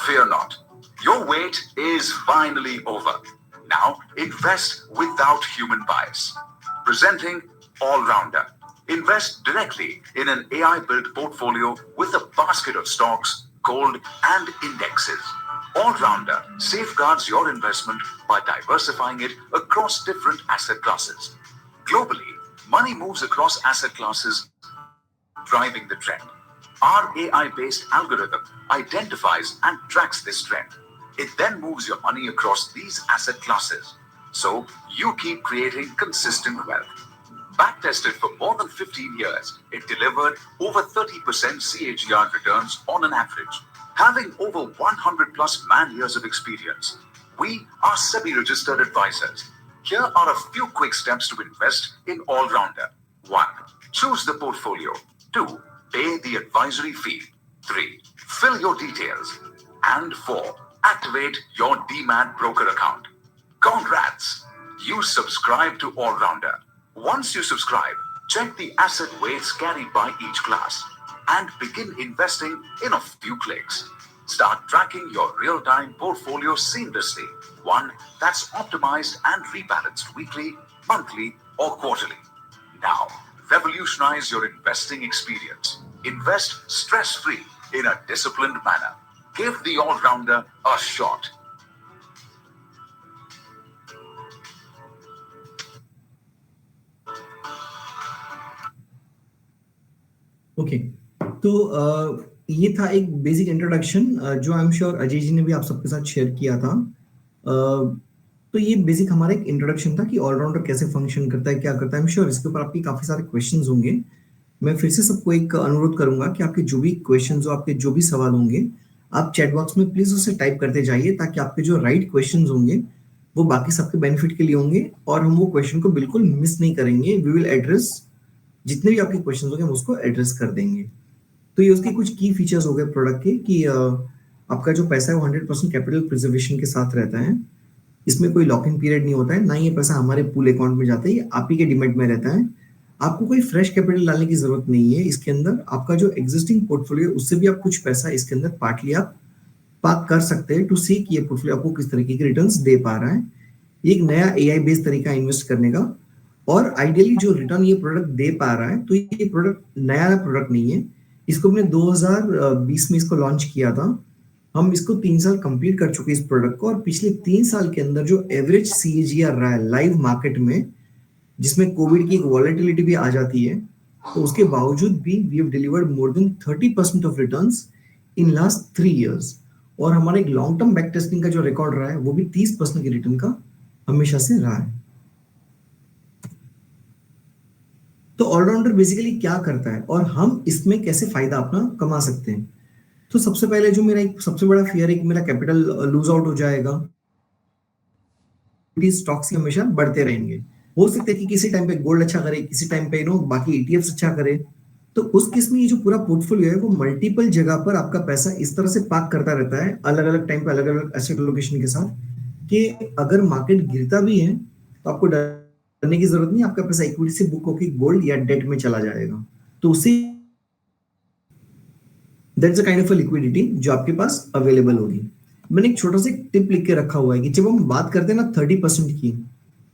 Fear not. Your wait is finally over. Now invest without human bias. Presenting All-Rounder. Invest directly in an AI-built portfolio with a basket of stocks, gold, and indexes. All-Rounder safeguards your investment by diversifying it across different asset classes. Globally, money moves across asset classes, driving the trend. Our AI-based algorithm identifies and tracks this trend. It then moves your money across these asset classes. So you keep creating consistent wealth. Back-tested for more than 15 years, it delivered over 30% CAGR returns on an average. Having over 100 plus man-years of experience, we are SEBI-registered advisors. Here are a few quick steps to invest in All-Rounder. 1. Choose the portfolio. 2. Pay the advisory fee. 3. Fill your details. And 4. Activate your DMAT broker account. Congrats! You subscribe to All-Rounder. Once you subscribe, check the asset weights carried by each class and begin investing in a few clicks. Start tracking your real-time portfolio seamlessly, one that's optimized and rebalanced weekly, monthly, or quarterly. Now, revolutionize your investing experience. Invest stress-free in a disciplined manner. Give the All-Rounder a shot. Okay, तो ये था एक basic introduction जो I am sure Ajay ji ने भी आप सबके साथ शेयर किया था। तो ये बेसिक हमारा एक इंट्रोडक्शन था कि ऑलराउंडर कैसे फंक्शन करता है, क्या करता है। आई एम श्योर इसके ऊपर आपके काफी सारे क्वेश्चंस होंगे। मैं फिर से सबको एक अनुरोध करूंगा कि आपके जो भी क्वेश्चंस हो, आपके जो भी सवाल होंगे, आप चैट बॉक्स में प्लीज उसे टाइप करते जाइए, ताकि आपके जो राइट क्वेश्चंस होंगे वो बाकी सबके बेनिफिट के लिए होंगे और हम वो क्वेश्चन को बिल्कुल मिस नहीं करेंगे। वी विल एड्रेस जितने भी आपके क्वेश्चंस होंगे हम उसको एड्रेस कर देंगे। तो ये उसके कुछ की फीचर्स हो गए प्रोडक्ट के कि आपका जो पैसा है वो 100% कैपिटल प्रिजर्वेशन के साथ रहता है। इसमें कोई लॉक इन पीरियड नहीं होता है, ना ये पैसा हमारे पूल अकाउंट में जाता है, ये आप ही के डिमेट में रहता है। आपको कोई फ्रेश कैपिटल डालने की जरूरत नहीं है। इसके अंदर आपका जो एग्जिस्टिंग पोर्टफोलियो उससे भी आप कुछ पैसा इसके अंदर पार्टली आप पार्क कर सकते हैं टू सी कि ये पोर्टफोलियो आपको किस तरीके की रिटर्न्स दे पा रहा है। एक नया एआई बेस्ड तरीका इन्वेस्ट करने का, और आइडियली जो रिटर्न ये प्रोडक्ट दे पा रहा है, तो ये प्रोडक्ट नया प्रोडक्ट नहीं है। इसको हमने 2020 में इसको लॉन्च किया था। हम इसको 3 साल कंप्लीट कर चुके इस प्रोडक्ट को, और पिछले 3 साल के अंदर जो एवरेज सीएजीआर रहा है लाइव मार्केट में, जिसमें कोविड की एक वॉलेटिलिटी भी आ जाती है, तो उसके बावजूद भी we have delivered more than 30% of returns in last 3 years. और हमारा एक लॉन्ग टर्म बैक टेस्टिंग का जो रिकॉर्ड रहा है वो भी 30% की रिटर्न का हमेशा से रहा है। तो ऑलराउंडर बेसिकली क्या करता है और हम इसमें कैसे फायदा अपना कमा सकते हैं। तो सबसे पहले जो मेरा एक सबसे बड़ा फियर है कि मेरा कैपिटल लूज आउट हो जाएगा। स्टॉक्स हमेशा बढ़ते रहेंगे। हो सकता है कि किसी टाइम पे गोल्ड अच्छा करे, किसी टाइम पे बाकी ईटीएफ्स अच्छा करे। तो उस केस में ये जो पूरा पोर्टफोलियो है वो मल्टीपल जगह पर आपका पैसा इस तरह से पार्क करता रहता है, अलग अलग टाइम पे अलग अलग एसेट लोकेशन के साथ, कि अगर मार्केट गिरता भी है तो आपको करने की जरूरत नहीं, आपका पैसा इक्विटी से बुक होकर गोल्ड या डेट में चला जाएगा। तो उससे that's a kind of a liquidity जो आपके पास अवेलेबल होगी। मैंने एक छोटा सा टिप लिख के रखा हुआ है कि जब हम बात करते हैं ना 30% की,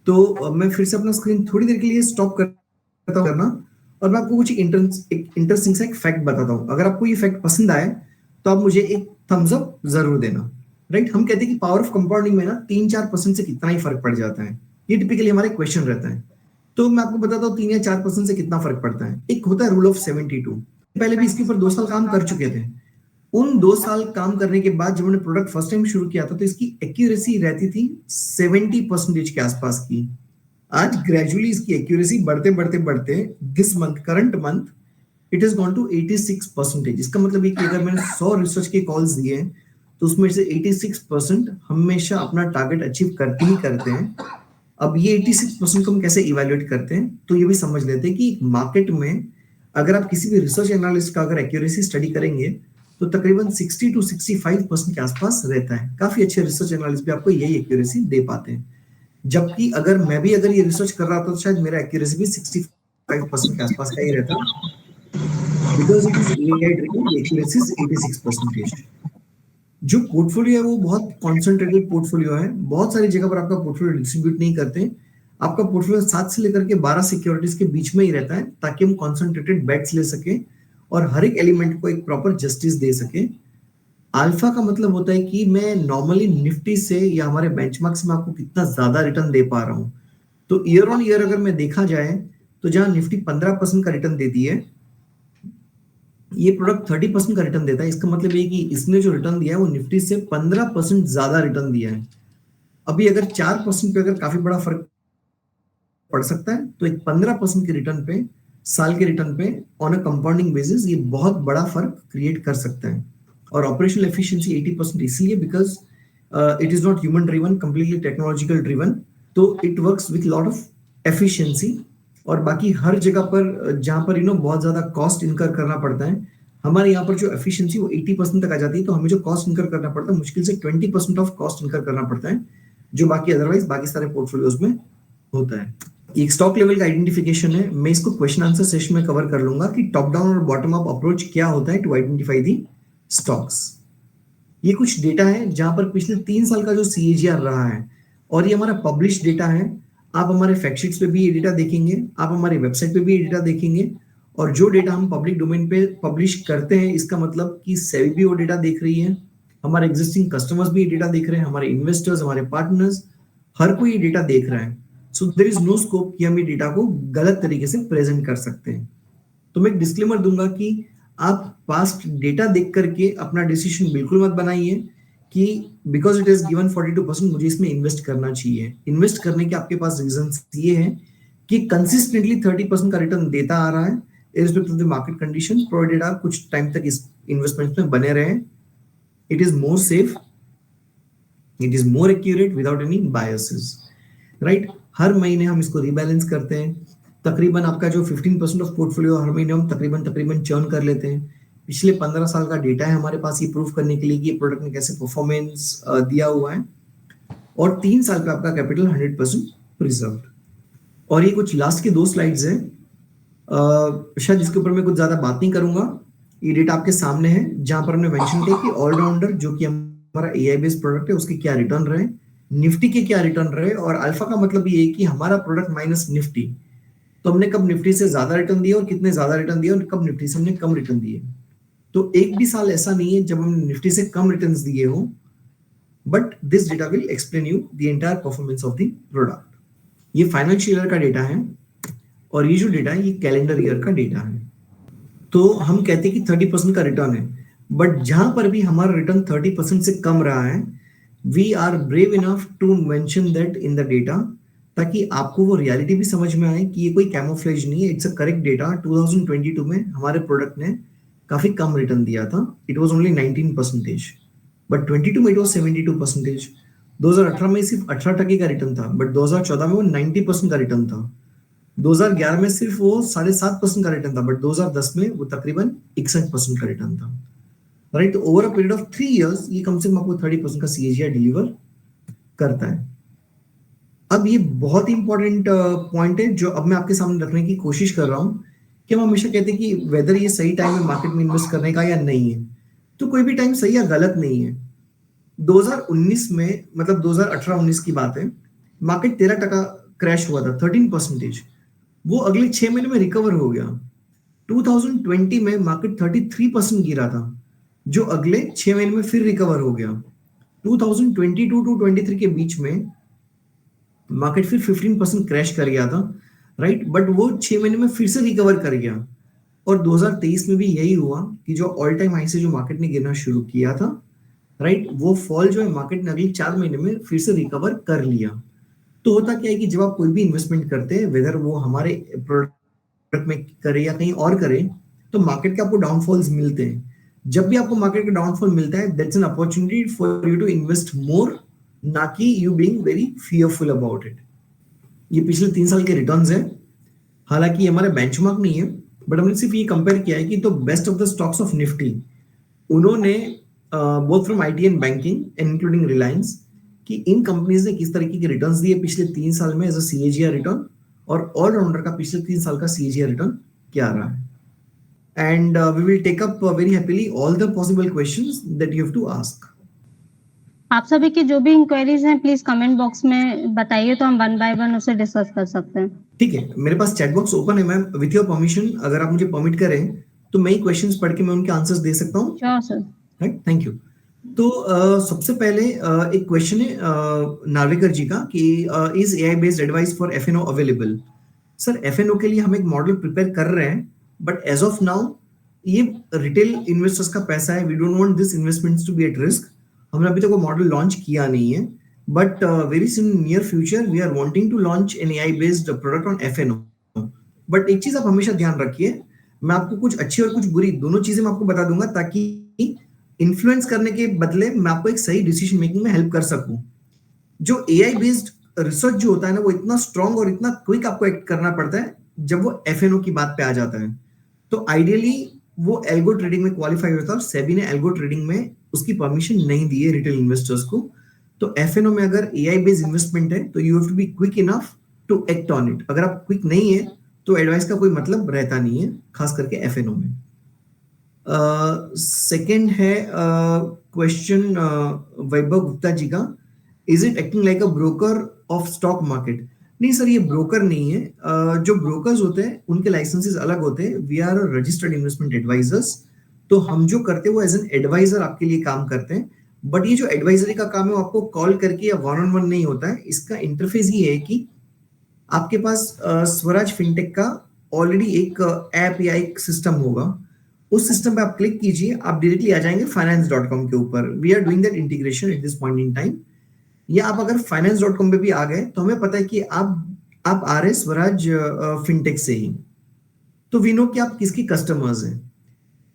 तो मैं फिर से अपना स्क्रीन थोड़ी देर के लिए स्टॉप करता हूं करना, और मैं आपको कुछ इंटरेस्टिंग सा एक फैक्ट बताता हूं। अगर आपको ये फैक्ट पसंद आए तो आप मुझे एक थम्स अप जरूर देना। राइट। हम कहते हैं कि पावर ऑफ कंपाउंडिंग में ना 3-4% से कितना ही फर्क पड़ जाता है, ये टिपिकली हमारे क्वेश्चन रहता है। तो मैं आपको बताता हूँ 3 या 4% से कितना फर्क पड़ता है। एक होता है रूल ऑफ 72, पहले भी इसके ऊपर 2 साल काम कर चुके थे। उन 2 साल काम करने के बाद जब मैंने प्रोडक्ट फर्स्ट टाइम शुरू किया था तो इसकी एक्यूरेसी रहती थी 70% के आसपास की। आज ग्रेजुअली इसकी एक्यूरेसी बढ़ते बढ़ते बढ़ते this month, current month, it is gone to 86%। इसका मतलब है कि अगर मैंने 100 रिसर्च के कॉल्स दिए तो उसमें से 86% हमेशा अपना टारगेट अचीव करते ही करते हैं। अब ये 86% को हम कैसे इवैल्यूएट करते हैं, तो ये भी समझ लेते हैं कि मार्केट में अगर आप किसी भी रिसर्च एनालिस्ट का अगर एक्यूरेसी स्टडी करेंगे तो तकरीबन 60 टू 65% के आसपास रहता है। काफी अच्छे रिसर्च एनालिस्ट भी आपको यही एक्यूरेसी दे पाते हैं। जबकि अगर मैं भी अगर ये रिसर्च कर रहा था तो शायद मेरा एक्यूरेसी भी 65% के आसपास का ही रहता, because it is AI driven, the accuracy is 86%। जो पोर्टफोलियो है वो बहुत कॉन्सेंट्रेटेड पोर्टफोलियो है, बहुत सारी जगह पर आपका पोर्टफोलियो डिस्ट्रीब्यूट नहीं करते। आपका पोर्टफोलियो 7 से लेकर के 12 सिक्योरिटीज के बीच में ही रहता है, ताकि हम कॉन्सेंट्रेटेड बेट्स ले सके और हर एक एलिमेंट को एक प्रॉपर जस्टिस दे सके। अल्फा का मतलब होता है कि मैं नॉर्मली निफ्टी से या हमारे बेंचमार्क से मैं आपको कितना ज्यादा रिटर्न दे पा रहा हूं। तो ईयर ऑन ईयर अगर मैं देखा जाए तो जहां निफ्टी 15% का रिटर्न देती है, ये प्रोडक्ट 30% का रिटर्न देता है। इसका मतलब ये कि इसने जो रिटर्न दिया है वो निफ्टी से 15% ज्यादा रिटर्न दिया है। अभी अगर 4% पे अगर काफी बड़ा फर्क पड़ सकता है, तो एक 15% के रिटर्न पे, साल के रिटर्न पे ऑन अ कंपाउंडिंग बेसिस ये बहुत बड़ा फर्क क्रिएट कर सकता है। और ऑपरेशनल एफिशिएंसी 80% इसलिए because it is not human driven, completely technological driven, तो it works with lot of efficiency. और बाकी हर जगह पर जहां पर बहुत ज्यादा कॉस्ट इनकर करना पड़ता है, हमारे यहाँ पर जो एफिशिएंसी वो 80% तक आ जाती है। तो हमें जो कॉस्ट इनकर करना पड़ता है मुश्किल से 20% ऑफ कॉस्ट इनकर करना पड़ता है, जो बाकी अदरवाइज बाकी सारे पोर्टफोलियोज में होता है। एक स्टॉक लेवल का आइडेंटिफिकेशन है, मैं इसको क्वेश्चन आंसर सेशन में कवर कर लूंगा कि टॉप डाउन और बॉटम अप अप्रोच क्या होता है टू आइडेंटिफाई दी स्टॉक्स। ये कुछ डेटा है जहां पर पिछले 3 साल का जो सीएजीआर रहा है, और ये हमारा पब्लिश डेटा है। आप हमारे फैक्टशीट्स पे भी ये डेटा देखेंगे, आप हमारी वेबसाइट पे भी ये डेटा देखेंगे, और जो डेटा हम पब्लिक डोमेन पे पब्लिश करते हैं, इसका मतलब कि सेबी भी वो डेटा देख रही है, हमारे एग्जिस्टिंग कस्टमर्स भी ये डेटा देख रहे हैं, हमारे इन्वेस्टर्स, हमारे पार्टनर्स, हर कोई ये डेटा देख रहा है। So there is no scope कि हम ये डेटा को गलत तरीके से प्रेजेंट कर सकते हैं। तो मैं एक डिस्क्लेमर दूंगा कि आप पास्ट डेटा देख करके अपना डिसीजन बिल्कुल मत बनाइए कि बिकॉज इट इज गिवन 42% मुझे इसमें इन्वेस्ट करना चाहिए। इन्वेस्ट करने के आपके पास रीजंस ये हैं कि कंसिस्टेंटली 30% का रिटर्न देता आ रहा है irrespective of the market condition, provided आप कुछ टाइम तक इस इन्वेस्टमेंट में बने रहे। It is more safe, it is more accurate without any biases, right. हर महीने हम इसको रीबैलेंस करते हैं। तकरीबन आपका जो 15% ऑफ पोर्टफोलियो हर महीने हम तकरीबन चर्न कर लेते हैं। पिछले 15 साल का डेटा है हमारे पास ये प्रूव करने के लिए कि ये प्रोडक्ट ने कैसे परफॉर्मेंस दिया हुआ है, और 3 साल पे आपका कैपिटल 100% प्रिजर्व्ड। और ये कुछ लास्ट के 2 स्लाइड्स हैं, शायद इसके ऊपर मैं कुछ ज्यादा बात नहीं करूंगा। ये डेटा आपके सामने है जहां पर हमने मेंशन किया कि ऑलराउंडर जो कि हमारा एआई बेस्ड प्रोडक्ट है उसके क्या रिटर्न रहे, निफ्टी के क्या रिटर्न रहे, और अल्फा का मतलब ये है कि हमारा प्रोडक्ट माइनस निफ्टी। तो हमने कब निफ्टी से ज्यादा रिटर्न दिए और कितने ज्यादा रिटर्न दिए, और कब निफ्टी से हमने कम रिटर्न दिए। तो एक भी साल ऐसा नहीं है जब हमने निफ्टी से कम रिटर्न्स दिए हो, but this data will explain you the entire performance of the product. ये फाइनेंशियल ईयर का डेटा है, और ये जो डेटा है ये कैलेंडर ईयर का डेटा है। तो हम कहते हैं कि 30% का रिटर्न है, बट जहां पर भी हमारा रिटर्न 30% से कम रहा है, we are brave enough to mention that in the data, ताकि आपको वो रियलिटी भी समझ में आए कि ये कोई कैमोफ्लेज नहीं है, इट्स अ करेक्ट डेटा। 2022 में हमारे प्रोडक्ट ने काफी कम रिटर्न दिया था, इट वाज ओनली 19%, बट 22 में इट वाज 72%। 2018 में सिर्फ 18% का रिटर्न था, बट 2014 में वो 90% का रिटर्न था। 2011 में सिर्फ वो 7.5% का रिटर्न था, बट 2010 में वो तकरीबन 61% का रिटर्न था, राइट। तो over a period of 3 years ये कम से कम आपको 30% का सीएजीआर डिलीवर करता है। अब ये बहुत इंपॉर्टेंट पॉइंट है जो अब मैं आपके सामने रखने की कोशिश कर रहा हूं कि हम हमेशा कहते हैं कि वेदर ये सही टाइम है मार्केट में इन्वेस्ट करने का या नहीं है, तो कोई भी टाइम सही या गलत नहीं है। 2019 में, मतलब 2018-19 की बात है, मार्केट 13% क्रैश हुआ था, 13%। वो अगले 6 महीने में रिकवर हो गया। 2020 में मार्केट 33% गिरा था, जो अगले 6 महीने में फिर रिकवर हो गया। 2022 टू 23 के बीच में मार्केट फिर 15% क्रैश कर गया था, राइट, बट वो 6 महीने में फिर से रिकवर कर गया। और 2023 में भी यही हुआ कि जो ऑल टाइम हाई से जो मार्केट ने गिरना शुरू किया था, राइट, वो फॉल जो है मार्केट ने अगले 4 महीने में फिर से रिकवर कर लिया। तो होता क्या है कि जब आप कोई भी इन्वेस्टमेंट करते हैं, वेदर वो हमारे प्रोडक्ट में करे या कहीं और करे, तो मार्केट के आपको डाउनफॉल्स मिलते हैं। जब भी आपको मार्केट का डाउनफॉल मिलता है, that's an opportunity for you to invest more, ना कि you being very fearful about it. ये पिछले 3 साल के रिटर्न्स हैं, हालांकि ये हमारे बेंचमार्क नहीं है, बट हमने सिर्फ ये कंपेयर किया है कि तो best of the stocks of Nifty, उन्होंने both from IT and banking including Reliance, कि इन कंपनीज ने किस तरीके के रिटर्न्स दिए पिछले 3 साल में एज अ सीएजीआर रिटर्न, और ऑलराउंडर का पिछले 3 साल का सीएजीआर रिटर्न क्या रहा है। And we will take up very happily all the possible questions that you have to ask. आप सभी की जो भी इंक्वायरीज हैं प्लीज कमेंट बॉक्स में बताइए, तो हम वन बाय वन उसे डिस्कस कर सकते हैं। ठीक है, मेरे पास चैट बॉक्स ओपन है मैम, विथ योर परमिशन अगर आप मुझे परमिट करें तो मैं क्वेश्चंस पढ़ के मैं उनके आंसर्स दे सकता हूं। Sure sir. Right, thank you. तो सबसे पहले एक क्वेश्चन है नार्वेकर जी का कि is AI based advice for FNO available. Sir, FNO के लिए हम एक मॉडल प्रिपेयर कर रहे हैं, बट एज ऑफ नाउ ये रिटेल इन्वेस्टर्स का पैसा है, we don't want this investments to be at risk. हमने अभी तक वो मॉडल लॉन्च किया नहीं है, but very soon near future we are wanting to launch an AI based product on FNO। but एक चीज आप हमेशा ध्यान रखिए, मैं आपको कुछ अच्छी और कुछ बुरी दोनों चीजें मैं आपको बता दूंगा, ताकि इन्फ्लुएंस करने के बदले मैं आपको एक सही डिसीजन मेकिंग में हेल्प कर सकूं। जो AI बेस्ड रिसर्च जो होता है ना, वो इतना स्ट्रॉन्ग और इतना क्विक आपको एक्ट करना पड़ता है जब वो FNO की बात पे आ जाता है। तो आइडियली वो एल्गो ट्रेडिंग में क्वालिफाई होता है, और सेबी ने एल्गो ट्रेडिंग में उसकी परमिशन नहीं दी है रिटेल इन्वेस्टर्स को। तो एफएनओ में अगर एआई बेस्ड इन्वेस्टमेंट है तो you have to be quick enough to act on it. अगर आप क्विक नहीं है तो एडवाइस का कोई मतलब रहता नहीं है, खास करके एफएनओ में। सेकंड है क्वेश्चन वैभव गुप्ता जी का, is it acting like a broker of stock market. नहीं सर, ये ब्रोकर नहीं है। जो ब्रोकर्स होते हैं उनके लाइसेंसेस अलग होते हैं, we are registered investment advisers. तो हम जो करते हैं वो एज एन एडवाइजर आपके लिए काम करते हैं, बट ये जो एडवाइजरी का काम है वो आपको कॉल करके या वन ऑन वन नहीं होता है। इसका इंटरफेस ये है कि आपके पास स्वराज फिनटेक का ऑलरेडी एक ऐप या एक सिस्टम होगा, उस सिस्टम पे आप क्लिक कीजिए, आप डायरेक्टली आ जाएंगे finance.com के ऊपर। We are doing that integration at this point in time. या आप अगर finance.com पे भी आ गए तो हमें पता है कि आप आ रहे स्वराज फिनटेक से ही, तो वी नो कि आप किसकी कस्टमर्स हैं।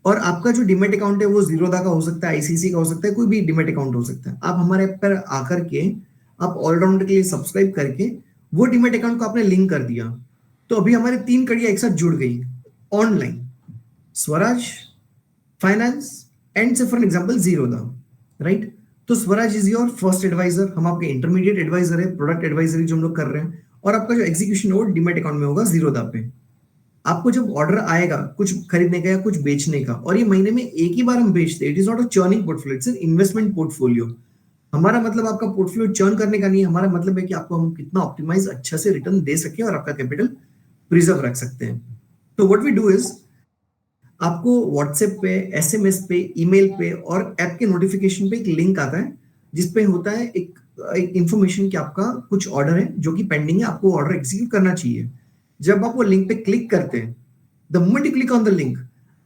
और आपका जो डिमेट अकाउंट है वो जीरोधा का हो सकता है, आईसीसी का हो सकता है, कोई भी डिमेट अकाउंट हो सकता है। आप हमारे ऐप पर आकर के आप ऑलराउंडर के लिए सब्सक्राइब करके वो डिमेट अकाउंट को आपने लिंक कर दिया, तो अभी हमारे 3 कड़ियां एक साथ जुड़ गई ऑनलाइन, स्वराज, फाइनेंस एंड से फॉर एग्जांपल जीरोधा, राइट। तो Swaraj is your first adviser, हम आपके इंटरमीडिएट एडवाइजर है, प्रोडक्ट एडवाइजरी जो हम लोग कर रहे हैं, और आपका जो एग्जीक्यूशन है वो डिमेट अकाउंट में होगा जीरोधा पे। आपको जब ऑर्डर आएगा कुछ खरीदने का या कुछ बेचने का, और ये महीने में एक ही बार हम बेचते हैं, it is not a churning portfolio, it's an investment portfolio. हमारा मतलब आपका पोर्टफोलियो चर्न करने का नहीं है, हमारा मतलब है कि आपको हम कितना ऑप्टिमाइज अच्छा से रिटर्न दे सके और आपका कैपिटल प्रिजर्व रख सकते हैं। तो व्हाट वी डू इज, आपको व्हाट्सएप पे, एसएमएस पे, ईमेल पे और ऐप के नोटिफिकेशन पे एक लिंक आता है जिसपे होता है एक इंफॉर्मेशन कि आपका कुछ ऑर्डर है जो कि पेंडिंग है, आपको ऑर्डर एग्जीक्यूट करना चाहिए। जब आप वो लिंक पे क्लिक करते हैं, the moment you click on the link,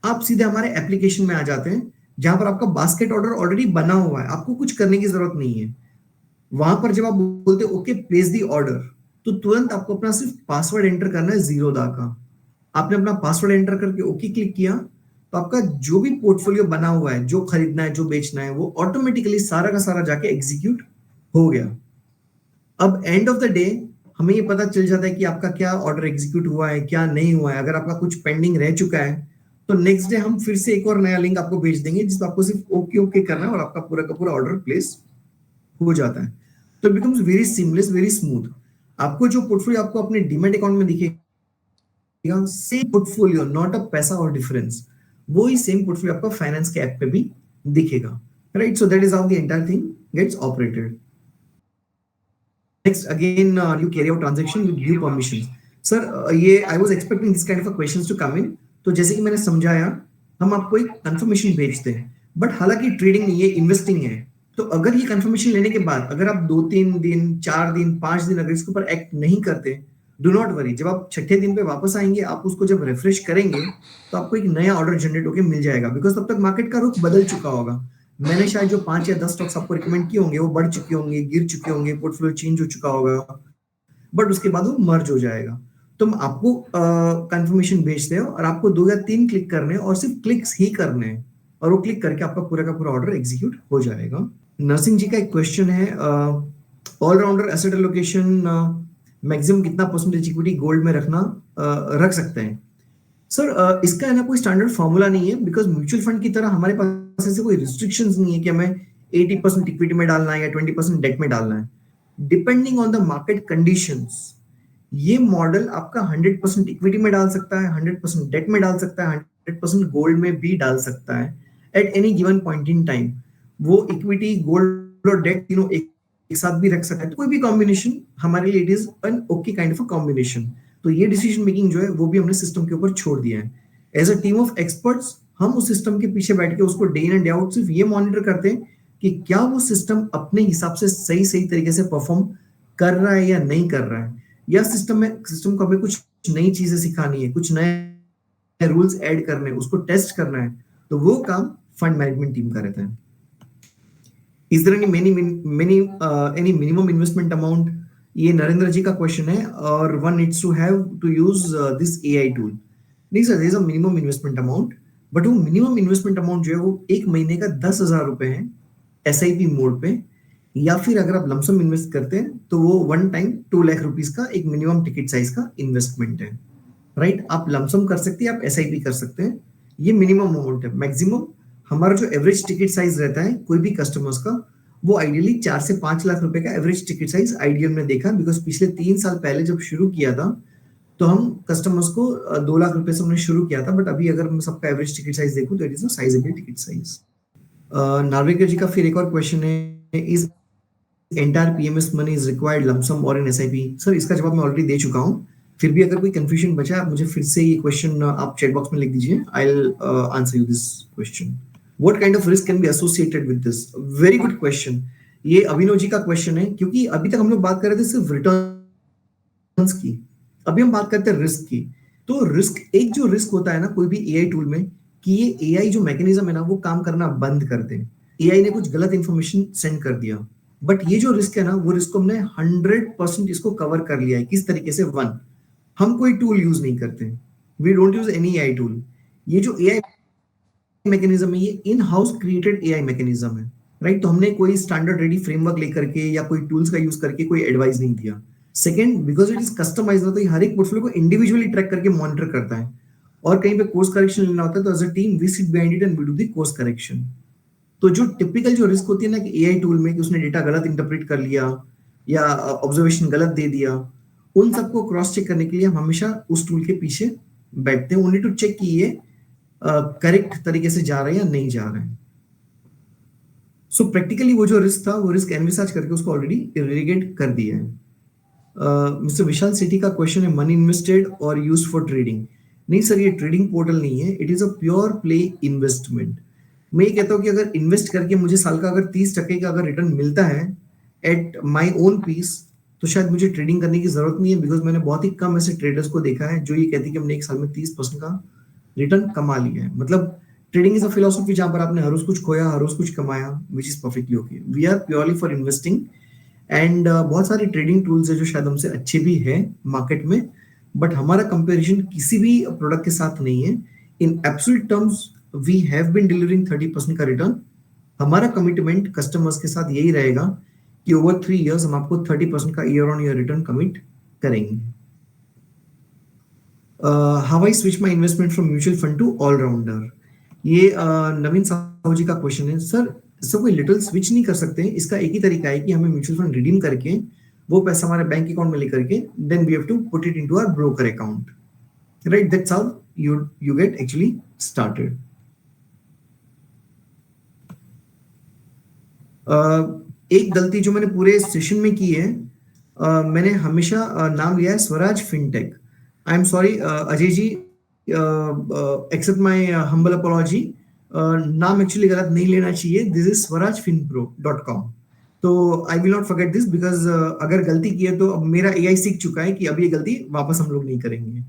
आप सीधे हमारे एप्लीकेशन में आ जाते हैं जहां पर आपका बास्केट ऑर्डर ऑलरेडी बना हुआ है, आपको कुछ करने की जरूरत नहीं है। वहां पर जब आप बोलते हैं ओके प्लेस दी ऑर्डर, तो तुरंत आपको अपना सिर्फ पासवर्ड एंटर करना है जीरोधा का। आपने अपना पासवर्ड एंटर करके ओके क्लिक किया, तो आपका जो भी पोर्टफोलियो बना हुआ है, जो खरीदना है, जो बेचना है, वो ऑटोमेटिकली सारा का सारा जाके एग्जीक्यूट हो गया। अब एंड ऑफ द डे हमें ये पता चल जाता है कि आपका क्या ऑर्डर एग्जीक्यूट हुआ है, क्या नहीं हुआ है। अगर आपका कुछ पेंडिंग रह चुका है तो नेक्स्ट डे हम फिर से एक और नया लिंक आपको भेज देंगे जिसमें आपको सिर्फ ओके ओके करना है और आपका पूरा का पूरा ऑर्डर प्लेस हो जाता है। तो it becomes very seamless, very smooth. आपको जो पोर्टफोलियो आपको अपने डीमैट अकाउंट में दिखेगा, सेम पोर्टफोलियो, नॉट अ पैसा और डिफरेंस, वो ही सेम पोर्टफोलियो आपको फाइनेंस के ऐप पे भी दिखेगा, right. So that is how the entire thing gets operated. Next, again, you carry out transaction with due permissions. Sir, ये I was expecting this kind of a questions to come in. तो जैसे कि मैंने समझाया, हम आपको एक confirmation भेजते हैं, बट हालांकि ट्रेडिंग नहीं है, इन्वेस्टिंग है। तो अगर ये कंफर्मेशन लेने के बाद अगर आप 2-3 दिन, 4 दिन, 5 दिन अगर इसके ऊपर एक्ट नहीं करते, डू नॉट वरी, जब आप छठे दिन पे वापस आएंगे, आप उसको जब रिफ्रेश करेंगे तो आपको एक नया ऑर्डर जनरेट होकर मिल जाएगा, बिकॉज तब तक मार्केट का रुख बदल चुका होगा। मैंने शायद जो 5 या 10 स्टॉक्स आपको रिकमेंड किए होंगे वो बढ़ चुके होंगे, गिर चुके होंगे, पोर्टफोलियो चेंज हो चुका होगा, बट उसके बाद वो मर्ज हो जाएगा। तुम आपको कंफर्मेशन भेजते हो और आपको 2 या 3 क्लिक करने हैं और सिर्फ क्लिक्स ही करने हैं और वो क्लिक करके आपका पूरा का पूरा ऑर्डर एग्जीक्यूट हो जाएगा। नरसिंह जी का एक क्वेश्चन है, ऑलराउंडर एसेट एलोकेशन मैक्सिमम कितना परसेंटेज इक्विटी गोल्ड में रखना रख सकते हैं? सर इसका है ना कोई स्टैंडर्ड फॉर्मूला नहीं है, बिकॉज म्यूचुअल फंड की तरह हमारे पास ऐसे कोई रिस्ट्रिक्शंस नहीं है कि हमें 80% इक्विटी में डालना है या 20% डेट में डालना है। Depending on the market conditions ये मॉडल आपका 100% इक्विटी में डाल सकता है, 100% डेट में डाल सकता है, 100% गोल्ड में भी डाल सकता है at any given point in time. वो इक्विटी, गोल्ड और डेट तीनों एक साथ भी रख सकता है, तो कोई भी कॉम्बिनेशन हमारे लिए it is an okay kind of a combination. तो ये डिसीजन मेकिंग जो है वो भी हमने सिस्टम के ऊपर छोड़ दिया है। As a team of experts हम उस सिस्टम के पीछे बैठ के उसको day in and day out सिर्फ ये मॉनिटर करते हैं कि क्या वो सिस्टम अपने हिसाब से सही तरीके से परफॉर्म कर रहा है या नहीं कर रहा है, या सिस्टम को हमें कुछ नई चीजें सिखानी है, कुछ नए रूल्स ऐड करने हैं, उसको टेस्ट करना है, तो वो काम फंड मैनेजमेंट टीम का रहता है। Is there any minimum investment amount? ये नरेंद्र जी का क्वेश्चन है, और one needs to have to use this AI tool. नहीं sir, there is a minimum investment amount, but वो मिनिमम इन्वेस्टमेंट अमाउंट जो है वो 1 महीने का 10,000 रुपए है एसआईपी मोड पे, या फिर अगर आप लमसम इन्वेस्ट करते हैं तो वो वन टाइम 2 लाख रुपीस का एक मिनिमम टिकट साइज का इन्वेस्टमेंट है, राइट? आप लमसम कर सकते हैं, आप एसआईपी कर सकते हैं, ये मिनिमम अमाउंट है। मैक्सिमम हमारा जो एवरेज टिकट साइज रहता है कोई भी कस्टमर्स का, वो आइडियली 4 से 5 लाख रुपए का एवरेज टिकट साइज आइडियल में देखा, बिकॉज पिछले 3 साल पहले जब शुरू किया था तो हम कस्टमर्स को 2 लाख रुपए से हमने शुरू किया था, बट अभी अगर मैं सबका एवरेज टिकट साइज देखूं तो it is a sizeable ticket size. Narvekar ji का फिर एक और क्वेश्चन है, is entire PMS money is required lumpsum और इन एसआईपी? सर इसका जवाब मैं ऑलरेडी दे चुका हूं, फिर भी अगर कोई कंफ्यूजन बचा आप मुझे फिर से ये क्वेश्चन आप चैट बॉक्स में लिख दीजिए, I will answer you this question. What kind of risk can be associated with this? Very good question, ये अभिनव जी का क्वेश्चन है, क्योंकि अभी तक हम लोग बात कर रहे थे सिर्फ रिटर्न्स की, अभी हम बात करते हैं रिस्क की। तो रिस्क, एक जो रिस्क होता है ना कोई भी एआई टूल में, कि ये एआई जो मैकेनिज्म है ना वो काम करना बंद कर दे, एआई ने कुछ गलत इंफॉर्मेशन सेंड कर दिया, बट ये जो रिस्क है ना वो रिस्क को हमने 100% इसको कवर कर लिया है। किस तरीके से? वन, हम कोई टूल यूज नहीं करते, we don't use any AI tool. ये जो एआई मैकेनिज्म है ये in house created AI mechanism है, राइट? तो हमने कोई स्टैंडर्ड रेडी फ्रेमवर्क लेकर के या कोई टूल्स का यूज करके कोई एडवाइस नहीं दिया। Second, because it is customised, तो ये हर एक पोर्टफोलियो को इंडिविजुअली ट्रैक करके मॉनिटर करता है, और कहीं पे कोर्स करेक्शन लेना होता है तो as a team we sit behind it and we do the course correction. तो जो टिपिकल जो रिस्क होती है ना कि एआई टूल में कि उसने डेटा गलत इंटरप्रेट कर लिया या ऑब्जर्वेशन गलत दे दिया, उन सबको क्रॉस चेक करने के लिए हम हमेशा उस टूल के पीछे बैठते हैं, ओनली टू चेक कि ये करेक्ट तरीके से जा रहा है या नहीं जा रहा है। सो प्रैक्टिकली वो जो रिस्क था वो रिस्क एनविसाज करके उसको ऑलरेडी इरिगेट कर दिया है। मिस्टर विशाल सेठी का क्वेश्चन है, मनी इन्वेस्टेड और यूज फॉर ट्रेडिंग? नहीं सर, ये ट्रेडिंग पोर्टल नहीं है, it is a pure play investment. मैं ये कहता हूँ कि अगर इन्वेस्ट करके मुझे साल का अगर 30% का अगर रिटर्न मिलता है एट माय ओन पीस, तो शायद मुझे ट्रेडिंग करने की जरूरत नहीं है, बिकॉज मैंने बहुत ही कम ऐसे ट्रेडर्स को देखा है जो ये कहते हैं कि हमने एक साल में 30% का रिटर्न कमा लिया है। मतलब ट्रेडिंग इज अ फिलॉसफी जहां पर आपने हर रोज कुछ खोया, हर रोज कुछ कमाया, which is perfectly okay. We are purely for investing, and बहुत सारे ट्रेडिंग टूल्स है जो शायद हमसे अच्छे भी है मार्केट में, बट हमारा कंपेरिजन किसी भी प्रोडक्ट के साथ नहीं है। In absolute terms we have been delivering 30% का रिटर्न। हमारा कमिटमेंट कस्टमर्स के साथ यही रहेगा कि ओवर 3 इयर्स हम आपको 30% का year on year return commit करेंगे। How I switch my investment from mutual fund to allrounder? ये नवीन साहू जी का क्वेश्चन है। सर इससे कोई लिटिल स्विच नहीं कर सकते, इसका एक ही तरीका है कि हमें म्यूचुअल फंड रिडीम करके वो पैसा हमारे बैंक अकाउंट में लेकर के then we have to put it into our broker account, right? That's how you get actually started. एक गलती जो मैंने पूरे सेशन में की है, मैंने हमेशा नाम लिया है Swaraj fintech. I am sorry Ajay ji, accept my humble apology, नाम एक्चुअली गलत नहीं लेना चाहिए, दिस इज swarajfinpro.com। तो I will not forget this because अगर गलती की है तो अब मेरा एआई सीख चुका है कि अब ये गलती वापस हम लोग नहीं करेंगे।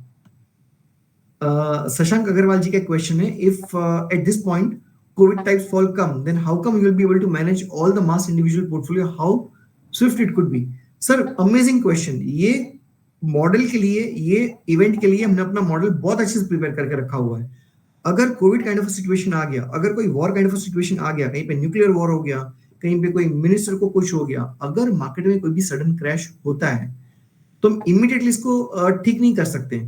शशांक अग्रवाल जी का क्वेश्चन है, if at this point COVID types fall come, then how come you will be able to manage all the mass individual portfolio? How swift it could be? Sir, amazing question। ये model के लिए, ये event के लिए हमने अपना model बहुत अच्छे से प्रिपेयर करके रखा हुआ है। अगर कोविड काइंड ऑफ सिचुएशन आ गया, अगर कोई वॉर काइंड ऑफ सिचुएशन आ गया, कहीं पे न्यूक्लियर वॉर हो गया, कहीं पे कोई मिनिस्टर को कुछ हो गया, अगर मार्केट में कोई भी सडन क्रैश होता है तो हम इमीडिएटली इसको ठीक नहीं कर सकते,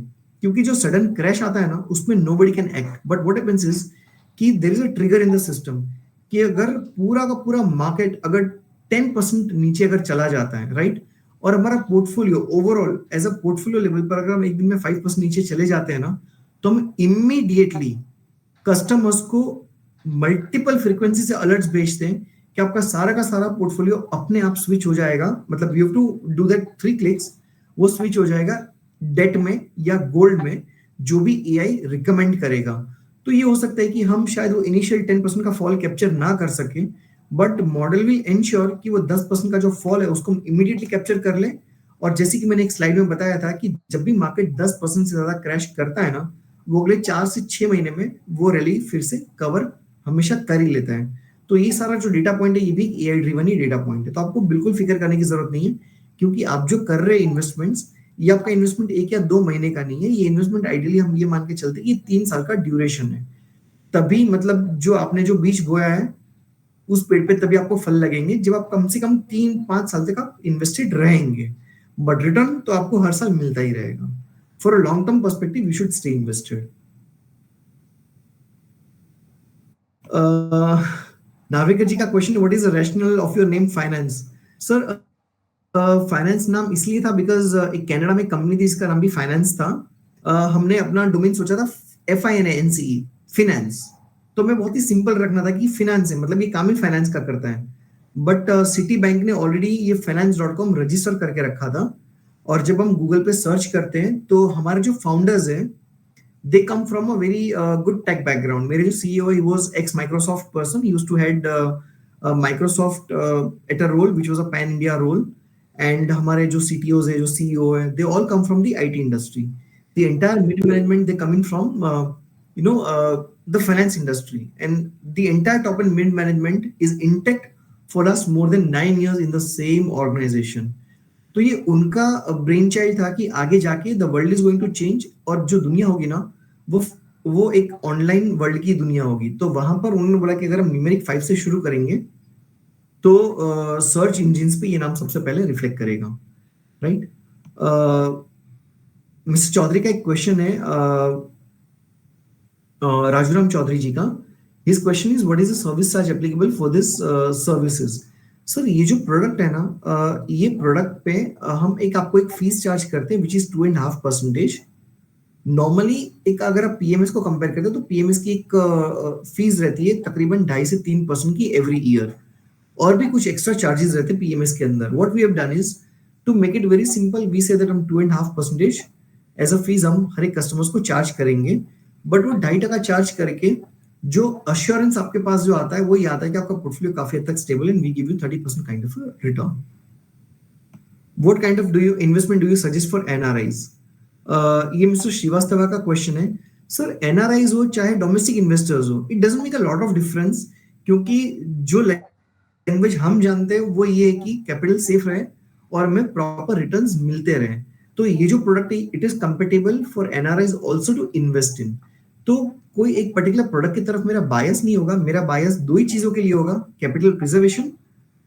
क्योंकि जो सडन क्रैश आता है ना, उसमें nobody can act. But what happens is कि there is a trigger in the system कि अगर पूरा का पूरा मार्केट अगर 10% नीचे अगर चला जाता है, राइट, और हमारा portfolio overall as a portfolio level पर अगर हम एक दिन में 5% नीचे चले जाते हैं ना, तो हम इमीडिएटली कस्टमर्स को मल्टीपल फ्रीक्वेंसी से अलर्ट्स भेजते हैं कि आपका सारा का सारा पोर्टफोलियो अपने आप स्विच हो जाएगा। मतलब you have to do that 3 clicks, वो स्विच हो जाएगा डेट में या गोल्ड में, जो भी एआई रिकमेंड करेगा। तो ये हो सकता है कि हम शायद वो इनिशियल 10% का फॉल कैप्चर ना कर सके, बट मॉडल विल एंश्योर कि वो 10% का जो फॉल है उसको हम इमीडिएटली कैप्चर कर ले। और जैसे कि मैंने एक स्लाइड में बताया था कि जब भी मार्केट 10% से ज्यादा क्रैश करता है ना, वो अगले 4 से 6 महीने में वो रैली फिर से कवर हमेशा कर ही लेता है। तो ये सारा जो डेटा पॉइंट है, ये भी एआई ड्रिवन ही डेटा पॉइंट है। तो आपको बिल्कुल फिक्र करने की जरूरत नहीं है, क्योंकि आप जो कर रहे हैं इन्वेस्टमेंट्स, ये आपका इन्वेस्टमेंट 1 या 2 महीने का नहीं है। ये इन्वेस्टमेंट आइडियली हम ये मान के चलते हैं कि 3 साल का ड्यूरेशन है। तभी मतलब जो आपने जो बीज बोया है उस पेड़ पे तभी आपको फल लगेंगे जब आप कम से कम 3-5 साल तक आप इन्वेस्टेड रहेंगे। बट रिटर्न तो आपको हर साल मिलता ही रहेगा। For a long term perspective you should stay invested. Navika ji का question, what is the rational of your name finance? Sir, finance नाम इसलिए था बिकॉज एक कनाडा में कंपनी थी, इसका नाम भी फाइनेंस था। हमने अपना डोमेन सोचा था FINANCE, फिनेंस। तो मैं बहुत ही सिंपल रखना था कि फिनेंस है, मतलब ये काम ही फाइनेंस का करता है। बट सिटी बैंक ने ऑलरेडी ये finance.com रजिस्टर करके रखा था, और जब हम गूगल पे सर्च करते हैं तो हमारे जो फाउंडर्स हैं they come from a very good tech background। मेरे जो CEO he was ex Microsoft person, he used to head Microsoft at a role which was a pan India role। and हमारे जो CTOs है, जो CEO है, they all come from the IT industry। the entire mid management they coming from the finance industry, and the entire top and mid management is intact for us more than 9 years in the same organization। तो ये उनका brain child था कि आगे जाके the world is going to change, और जो दुनिया होगी ना वो एक ऑनलाइन वर्ल्ड की दुनिया होगी। तो वहां पर उन्होंने बोला कि अगर हम न्यूमेरिक 5 से शुरू करेंगे तो सर्च इंजिन्स पे ये नाम सबसे पहले रिफ्लेक्ट करेगा, राइट। मिस्टर चौधरी का एक क्वेश्चन है, राजूराम चौधरी जी का। His question is what is the service charge applicable for this services? Sir, ये जो प्रोडक्ट है ना, ये प्रोडक्ट पे हम एक आपको एक फीस चार्ज करते हैं विच इज 2.5%। नॉर्मली एक अगर आप पीएमएस को कंपेयर करते हैं तो पीएमएस की एक फीस रहती है तकरीबन 2.5 से 3% की एवरी ईयर, और भी कुछ एक्स्ट्रा चार्जेस रहते हैं पीएमएस के अंदर। What we have done is to make it very simple, we say that हम 2.5% एज अ फीस हम हर एक कस्टमर्स को चार्ज करेंगे। बट वो 2.5% चार्ज करके जो अश्योरेंस आपके पास जो आता है वो ये आता है कि आपका पोर्टफोलियो काफी हद तक stable, and we give you 30% kind of return. What kind of investment do you suggest for NRIs? ये मिस्टर श्रीवास्तव का क्वेश्चन है। सर, एनआरआईज हो चाहे डोमेस्टिक इन्वेस्टर्स हो, it doesn't make a lot of difference, क्योंकि जो लैंग्वेज हम जानते हैं वो ये है कि कैपिटल सेफ रहे और हमें प्रॉपर रिटर्न्स मिलते रहे। तो ये जो प्रोडक्ट है it is compatible for NRIs also to invest in. तो कोई एक पर्टिकुलर प्रोडक्ट की तरफ मेरा बायस नहीं होगा, मेरा बायस 2 ही चीजों के लिए होगा, कैपिटल प्रिजर्वेशन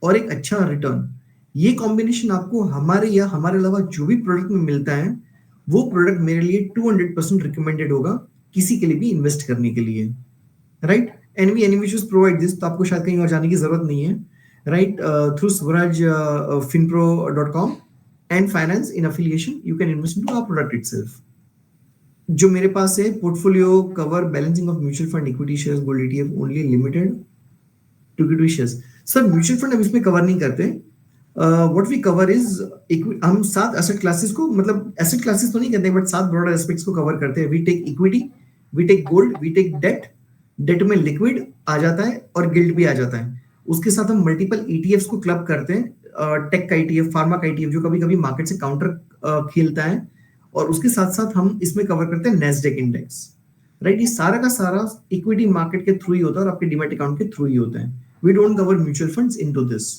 और एक अच्छा रिटर्न। ये कॉम्बिनेशन आपको हमारे या हमारे अलावा जो भी प्रोडक्ट में मिलता है वो प्रोडक्ट मेरे लिए 200% रिकमेंडेड होगा किसी के लिए भी इन्वेस्ट करने के लिए, right. NV animations provide this, तो आपको शायद कहीं और जाने की जरूरत नहीं है, right. Through swarajfinpro.com and finance in affiliation you can invest into our product itself. जो मेरे पास है portfolio cover balancing of mutual fund, equity shares, gold ETF only limited to equity shares. Sir, mutual fund हम इसमें cover नहीं करते। What we cover is हम 7 asset classes को, मतलब एसेट क्लासेस तो नहीं कहते बट 7 ब्रॉडर एस्पेक्ट्स को कवर करते हैं। We take equity, we take gold, we take debt, debt में लिक्विड आ जाता है और गिल्ड भी आ जाता है। उसके साथ हम मल्टीपल ईटीएफ्स को क्लब करते हैं, टेक का ईटीएफ, फार्मा का ईटीएफ जो कभी-कभी मार्केट से काउंटर खेलता है, और उसके साथ-साथ हम इसमें कवर करते हैं नैस्डैक इंडेक्स, राइट? ये सारा का सारा इक्विटी मार्केट के थ्रू ही होता है और आपके डीमैट अकाउंट के थ्रू ही होता है। We don't cover mutual funds into this.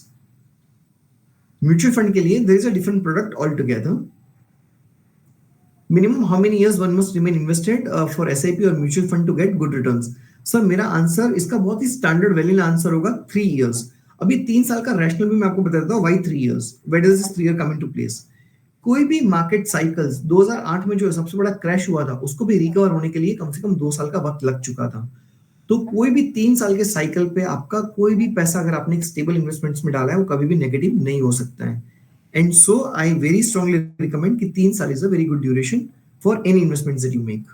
Mutual fund के लिए there is a different product all together. Minimum how many years one must remain invested for SIP और mutual fund to get good returns? Sir मेरा answer इसका बहुत ही standard vanilla answer होगा 3 years. अभी 3 साल का रैशनल भी मैं आपको बता देता हूं, why 3 years, where does this 3 year come into place? कोई भी मार्केट साइकिल्स 2008 में जो सबसे बड़ा क्रैश हुआ था उसको भी रिकवर होने के लिए कम से कम 2 साल का वक्त लग चुका था। तो कोई भी 3 साल के साइकिल पे आपका कोई भी पैसा अगर आपने एक स्टेबल इन्वेस्टमेंट्स में डाला है वो कभी भी नेगेटिव नहीं हो सकता है। And so I very strongly recommend कि 3 साल is a very good duration for any investments that you make.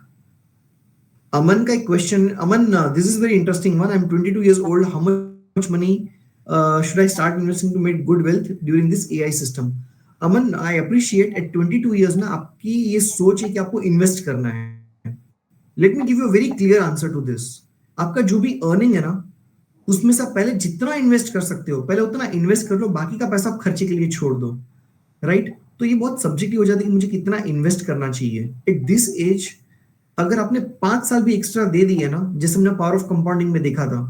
Aman का एक क्वेश्चन, Aman this is very interesting one. I am 22 years old, how much money should I start investing to make good wealth during this AI system? Aman I appreciate at 22 years ना आपकी ये सोच है कि आपको इन्वेस्ट करना है। Let me give you a very clear answer to this. आपका जो भी अर्निंग है ना उसमें से आप पहले जितना इन्वेस्ट कर सकते हो पहले उतना इन्वेस्ट कर लो, बाकी का पैसा आप खर्चे के लिए छोड़ दो, राइट? तो ये बहुत सब्जेक्टिव हो जाता है कि मुझे कितना इन्वेस्ट करना चाहिए एट दिस एज। अगर आपने 5 साल भी एक्स्ट्रा दे दिए ना, जैसे हमने पावर ऑफ कंपाउंडिंग में देखा था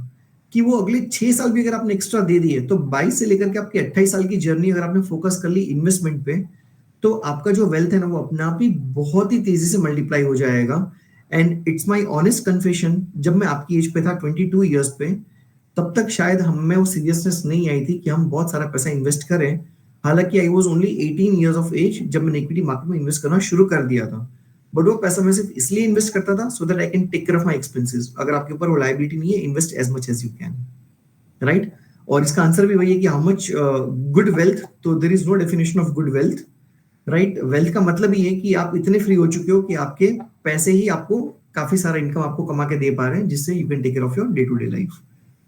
कि वो अगले 6 साल भी अगर आपने एक्स्ट्रा दे दिए तो 22 से लेकर के आपकी 28 साल की जर्नी अगर आपने फोकस कर ली इन्वेस्टमेंट पे, तो आपका जो वेल्थ है ना वो अपने आप ही बहुत ही तेजी से मल्टीप्लाई हो जाएगा। And it's my honest confession, जब मैं आपकी एज पे था 22 इयर्स पे, तब तक शायद हम में वो सीरियसनेस नहीं आई थी कि हम बहुत सारा पैसा इन्वेस्ट करें। हालांकि I was only 18 years of age जब मैंने इक्विटी मार्केट में इन्वेस्ट करना शुरू कर दिया था, बट वो पैसा मैं सिर्फ इसलिए इन्वेस्ट करता था so that I can take care of my expenses. अगर आपके ऊपर वो लायबिलिटी नहीं है, invest as much as you can, right? और इसका आंसर भी वही है कि हाउ मच गुड वेल्थ, तो there is no definition of good wealth, right? Wealth का मतलब ये है कि आप इतने फ्री हो चुके हो कि आपके पैसे ही आपको काफी सारा इनकम आपको कमा के दे पा रहे हैं जिससे you can take care of your day to day life.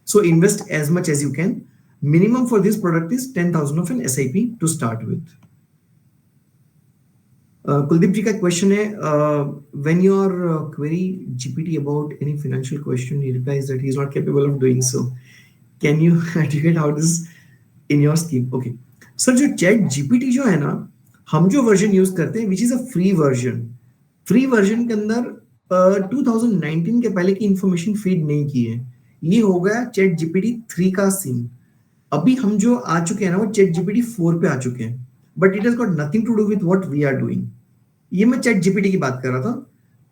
So invest as much as you can. Minimum for this product is 10,000 of an SIP to start with. Kuldeep ji का क्वेश्चन है, when you are query GPT about any financial question he replies that he is not capable of doing so, can you educate how this in your scheme? Okay sir, जो chat GPT जो है ना, हम जो version use करते हैं which is a free version, free version के अंदर 2019 के पहले की इंफॉर्मेशन फीड नहीं की है। ये हो गया चैट जीपीटी 3 का सीन। अभी हम जो आ चुके हैं ना वो चैट जीपीटी 4 पे आ चुके हैं, but it has got nothing to do with what we are doing. ये मैं चैट जीपीटी की बात कर रहा था।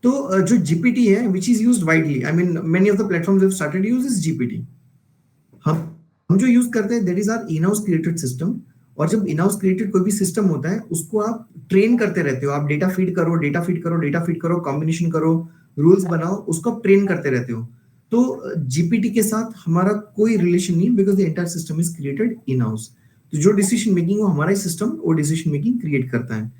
तो जो जीपीटी है which is used widely, I mean many of the platforms have started use this GPT. हम जो यूज करते हैं that is our in house created system. और जब इन हाउस क्रिएटेड कोई भी सिस्टम होता है उसको आप ट्रेन करते रहते हो, आप डेटा फीड करो, डेटा फीड करो, डेटा फीड करो, कॉम्बिनेशन करो, रूल्स बनाओ, उसको आप ट्रेन करते रहते हो। तो जीपीटी के साथ हमारा कोई रिलेशन नहीं, because the entire system is created in house. तो जो डिसीजन मेकिंग वो हमारा सिस्टम वो डिसीजन मेकिंग क्रिएट करता है।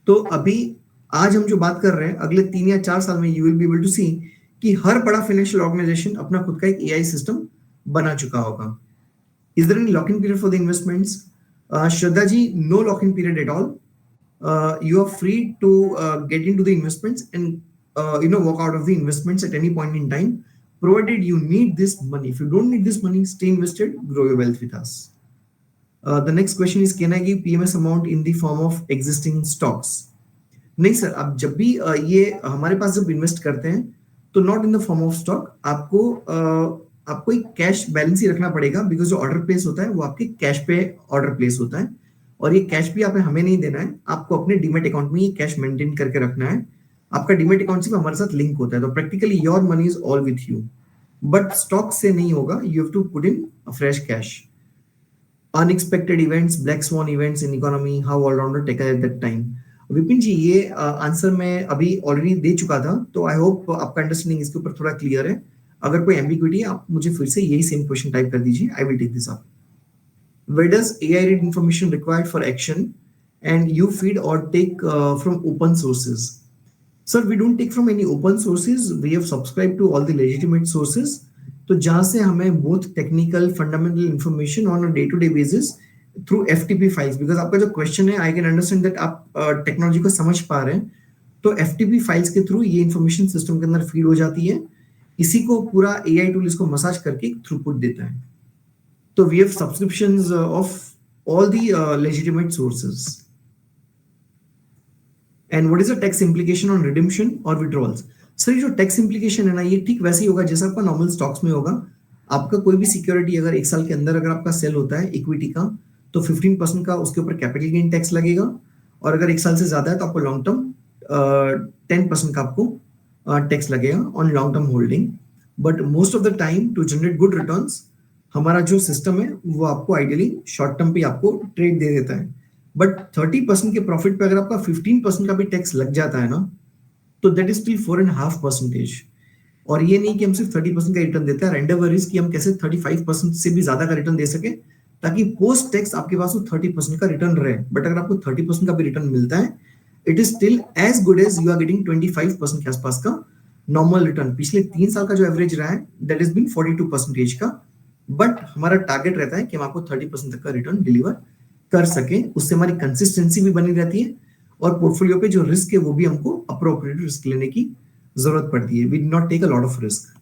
तो अभी आज हम जो बात कर रहे हैं, अगले 3 या 4 साल में you will be able to see कि हर बड़ा फाइनेंशियल ऑर्गेनाइजेशन अपना खुद का एक एआई सिस्टम बना चुका होगा। Is there any lock in period for the investments? Shraddha ji, no lock-in period at all. You are free to get into the investments and walk out of the investments at any point in time, provided you need this money. If you don't need this money, stay invested, grow your wealth with us. The next question is, can I give PMS amount in the form of existing stocks? नहीं sir, आप जब भी ये हमारे पास जब invest करते हैं तो not in the form of stock, आपको एक कैश बैलेंस ही रखना पड़ेगा, बिकॉज जो ऑर्डर प्लेस होता है वो आपके कैश पे ऑर्डर प्लेस होता है, और ये कैश भी आपने हमें नहीं देना है, आपको अपने डीमैट अकाउंट में ये कैश मेंटेन करके रखना है। आपका डीमैट अकाउंट सिर्फ हमारे साथ लिंक होता है, तो practically your money is all with you, but stock से नहीं होगा, you have to put in fresh cash. Unexpected events, black swan events in economy, how allrounder taken at that time? Vipin ji, ये आंसर मैं अभी already दे चुका था, तो I hope आपका अंडरस्टैंडिंग इसके ऊपर थोड़ा क्लियर है। अगर कोई एम्बिग्विटी है आप मुझे फिर से यही सेम क्वेश्चन टाइप कर दीजिए, I will take this up. Where does AI read information required for action and you feed or take from open sources? Sir, we don't take from any open sources. We have subscribed to all the legitimate sources. तो जहां से हमें both technical fundamental information on a day-to-day basis through FTP files, because आपका जो question है, I can understand that आप technology को समझ पा रहे हैं, तो FTP फाइल्स के थ्रू ये इंफॉर्मेशन सिस्टम के अंदर फीड हो जाती है, इसी को पूरा AI टूल इसको मसाज करके थ्रूपुट देता है. तो we have subscriptions of all the legitimate sources. And what is the tax implication on redemption or withdrawals? Sir जो टैक्स इम्प्लीकेशन है ना, ये ठीक वैसे ही होगा जैसा आपका नॉर्मल स्टॉक्स में होगा. आपका कोई भी सिक्योरिटी अगर एक साल के अंदर अगर आपका सेल होता है इक्विटी का, तो 15% का उसके ऊपर कैपिटल गेन टैक्स लगेगा. और अगर एक साल से ज्यादा है तो आपको लॉन्ग टर्म 10% का आपको टैक्स लगेगा on long term holding. But most of the time to generate good returns हमारा जो सिस्टम है वो आपको आइडियली शॉर्ट टर्म पे आपको ट्रेड दे देता है. बट 30% के प्रॉफिट पे अगर आपका 15% का भी टैक्स लग जाता है ना, तो दैट इज स्टिल 4.5%. और ये नहीं कि हम सिर्फ 30% का रिटर्न देते हैं, एंडेवर इज कि हम कैसे 35% से भी ज्यादा का रिटर्न दे सके, ताकि पोस्ट टैक्स आपके पास वो 30% का रिटर्न रहे. बट अगर आपको 30% का भी रिटर्न मिलता है, it is still as good as you are getting 25% के आसपास का नॉर्मल रिटर्न. पिछले 3 साल का जो एवरेज रहा है दैट इज बीन 42% का. बट हमारा टारगेट रहता है कि हम आपको 30% तक का रिटर्न डिलीवर कर सके. उससे हमारी कंसिस्टेंसी भी बनी रहती है और पोर्टफोलियो पे जो रिस्क है वो भी हमको अप्रोप्रिएट रिस्क लेने की जरूरत पड़ती है. We do not take a lot of risk.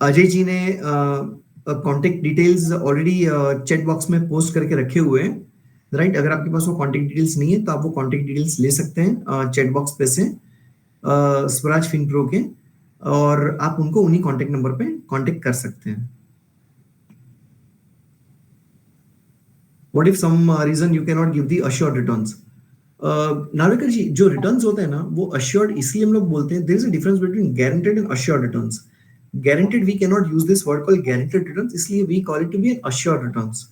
Ajay ji ने contact details already chat box में पोस्ट करके रखे हुए हैं, राइट. अगर आपके पास वो कॉन्टेक्ट डिटेल्स नहीं है तो आप वो कॉन्टेक्ट डिटेल्स ले सकते हैं चैट बॉक्स पे से स्वराज फिनप्रो के, और आप उनको उन्हीं कॉन्टेक्ट नंबर पे कॉन्टेक्ट कर सकते हैं. What if some reason you cannot give the assured returns? Narvekar जी, जो रिटर्न्स होते हैं ना वो अश्योर्ड इसलिए हम लोग बोलते हैं. There is a difference between guaranteed and assured returns. Guaranteed we can not use this word called guaranteed returns, इसलिए we call it to be an assured returns.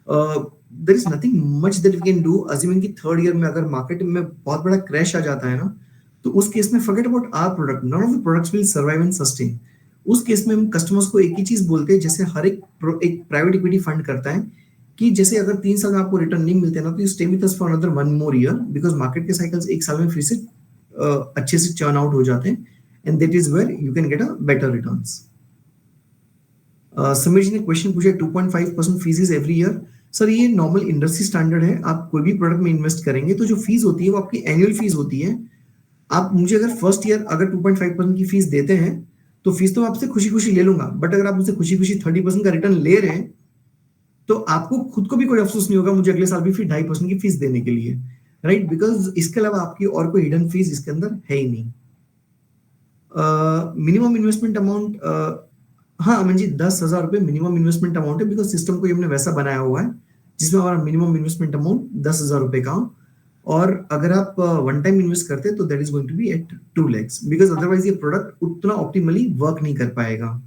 There is nothing much that we can do. Assuming कि third year में अगर market में बहुत बड़ा crash आ जाता है ना, तो उस केस में forget about our product, none of the products will survive and sustain. उस केस में हम कस्टमर्स को एक ही चीज बोलते हैं, जैसे हर एक प्राइवेट इक्विटी फंड करता है, कि जैसे अगर 3 साल में आपको रिटर्न नहीं मिलते ना, तो you stay with us for another 1 more year, because market के साइकिल्स एक साल में फिर से अच्छे से चर्न आउट हो जाते हैं, and that is where you can get a better returns. Sameer ji ने क्वेश्चन पूछा 2.5% fees is every year. Sir ये नॉर्मल इंडस्ट्री स्टैंडर्ड है. आप कोई भी प्रोडक्ट में इन्वेस्ट करेंगे तो जो फीस होती है वो आपकी एनुअल फीस होती है. आप मुझे अगर फर्स्ट ईयर अगर 2.5% की फीस देते हैं तो फीस तो आपसे खुशी खुशी ले लूंगा. बट अगर आप मुझसे खुशी खुशी 30% का रिटर्न ले रहे हैं तो आपको खुद को भी कोई अफसोस नहीं होगा मुझे अगले साल भी फिर 2.5% की फीस देने के लिए, राइट. बिकॉज इसके अलावा आपकी और कोई हिडन फीस इसके अंदर है ही नहीं. मिनिमम इन्वेस्टमेंट अमाउंट, हाँ अमन जी 10,000 रुपए मिनिमम इन्वेस्टमेंट अमाउंट है, बिकॉज सिस्टम को हमने वैसा बनाया हुआ है जिसमें हमारा मिनिमम इन्वेस्टमेंट अमाउंट 10,000 रुपए का. और अगर आप वन टाइम इन्वेस्ट करते हैं तो that is going to be at 2 lakhs, because otherwise ये प्रोडक्ट उतना ऑप्टिमली वर्क नहीं कर पाएगा.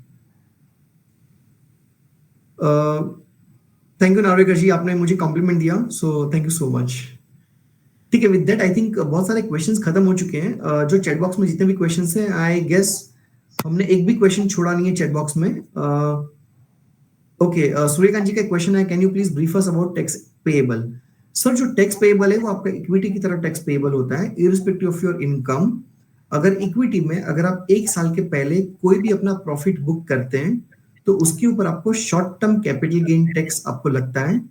थैंक यू नार्वेकर जी, आपने मुझे कॉम्प्लीमेंट दिया, so thank you so much. ठीक है, विद दैट आई थिंक बहुत सारे क्वेश्चंस खत्म हो चुके हैं. जो चैट बॉक्स में जितने भी क्वेश्चंस हैं, आई गेस हमने एक भी क्वेश्चन छोड़ा नहीं है चैट बॉक्स में. ओके, सूर्यकांत जी का क्वेश्चन है, can you please brief us about tax payable. Sir जो टैक्स पेएबल है वो आपका इक्विटी की तरह टैक्स पेएबल होता है, इररिस्पेक्टिव ऑफ योर इनकम. अगर इक्विटी में अगर आप 1 साल के पहले कोई भी अपना प्रॉफिट बुक करते हैं तो उसके ऊपर आपको short term capital gain tax आपको लगता है,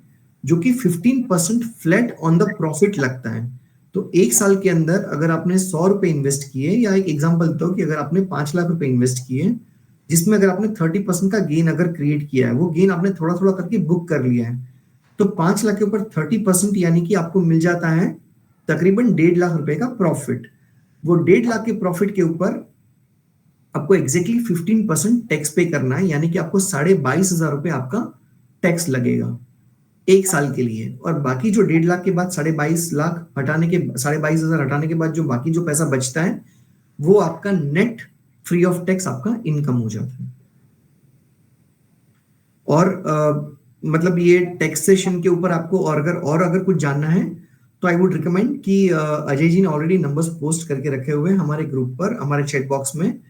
जो कि 15% फ्लैट ऑन द प्रॉफिट लगता है. तो 1 साल के अंदर अगर आपने 100 रुपए इन्वेस्ट किए, या एक एग्जांपल देता हूं कि अगर आपने 5 लाख रुपए इन्वेस्ट किए, जिसमें अगर आपने 30% का गेन अगर क्रिएट किया है, वो गेन आपने थोड़ा थोड़ा करके बुक कर लिया है, तो 5 लाख के ऊपर 30% यानी कि आपको मिल जाता है तकरीबन 1.5 लाख रुपए का प्रॉफिट. वो 1.5 लाख के प्रॉफिट के ऊपर आपको एग्जैक्टली 15% टैक्स पे करना है, यानी कि आपको 22,500 रुपए आपका टैक्स लगेगा 1 साल के लिए. और बाकी जो 1.5 लाख के बाद 22,500 हटाने के 22,500 हटाने के बाद जो बाकी जो पैसा बचता है वो आपका नेट फ्री ऑफ टैक्स आपका इनकम हो जाता है. और मतलब ये टैक्सेशन के ऊपर आपको और अगर कुछ जानना है तो आई वुड रिकमेंड कि अजय जी ने ऑलरेडी नंबर्स पोस्ट करके रखे हुए हैं हमारे ग्रुप पर, हमारे चैट बॉक्स में.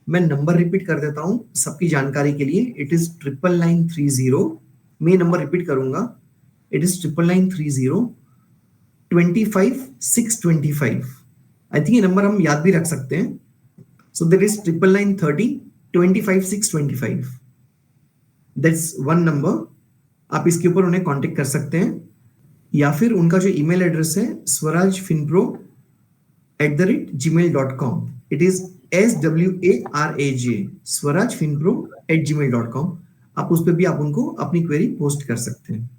मैं नंबर रिपीट कर देता हूं सबकी जानकारी के लिए. It is 99930. मैं नंबर रिपीट करूंगा. It is 99930 25,625. आई थिंक ये नंबर हम याद भी रख सकते हैं. सो that is 99930 25,625. That's one number. आप इसके ऊपर उन्हें कांटेक्ट कर सकते हैं, या फिर उनका जो ईमेल एड्रेस है swarajfinpro@gmail.com. It is SWARAJ swarajfinpro@gmail.com। आप उस पर भी आप उनको अपनी क्वेरी पोस्ट कर सकते हैं।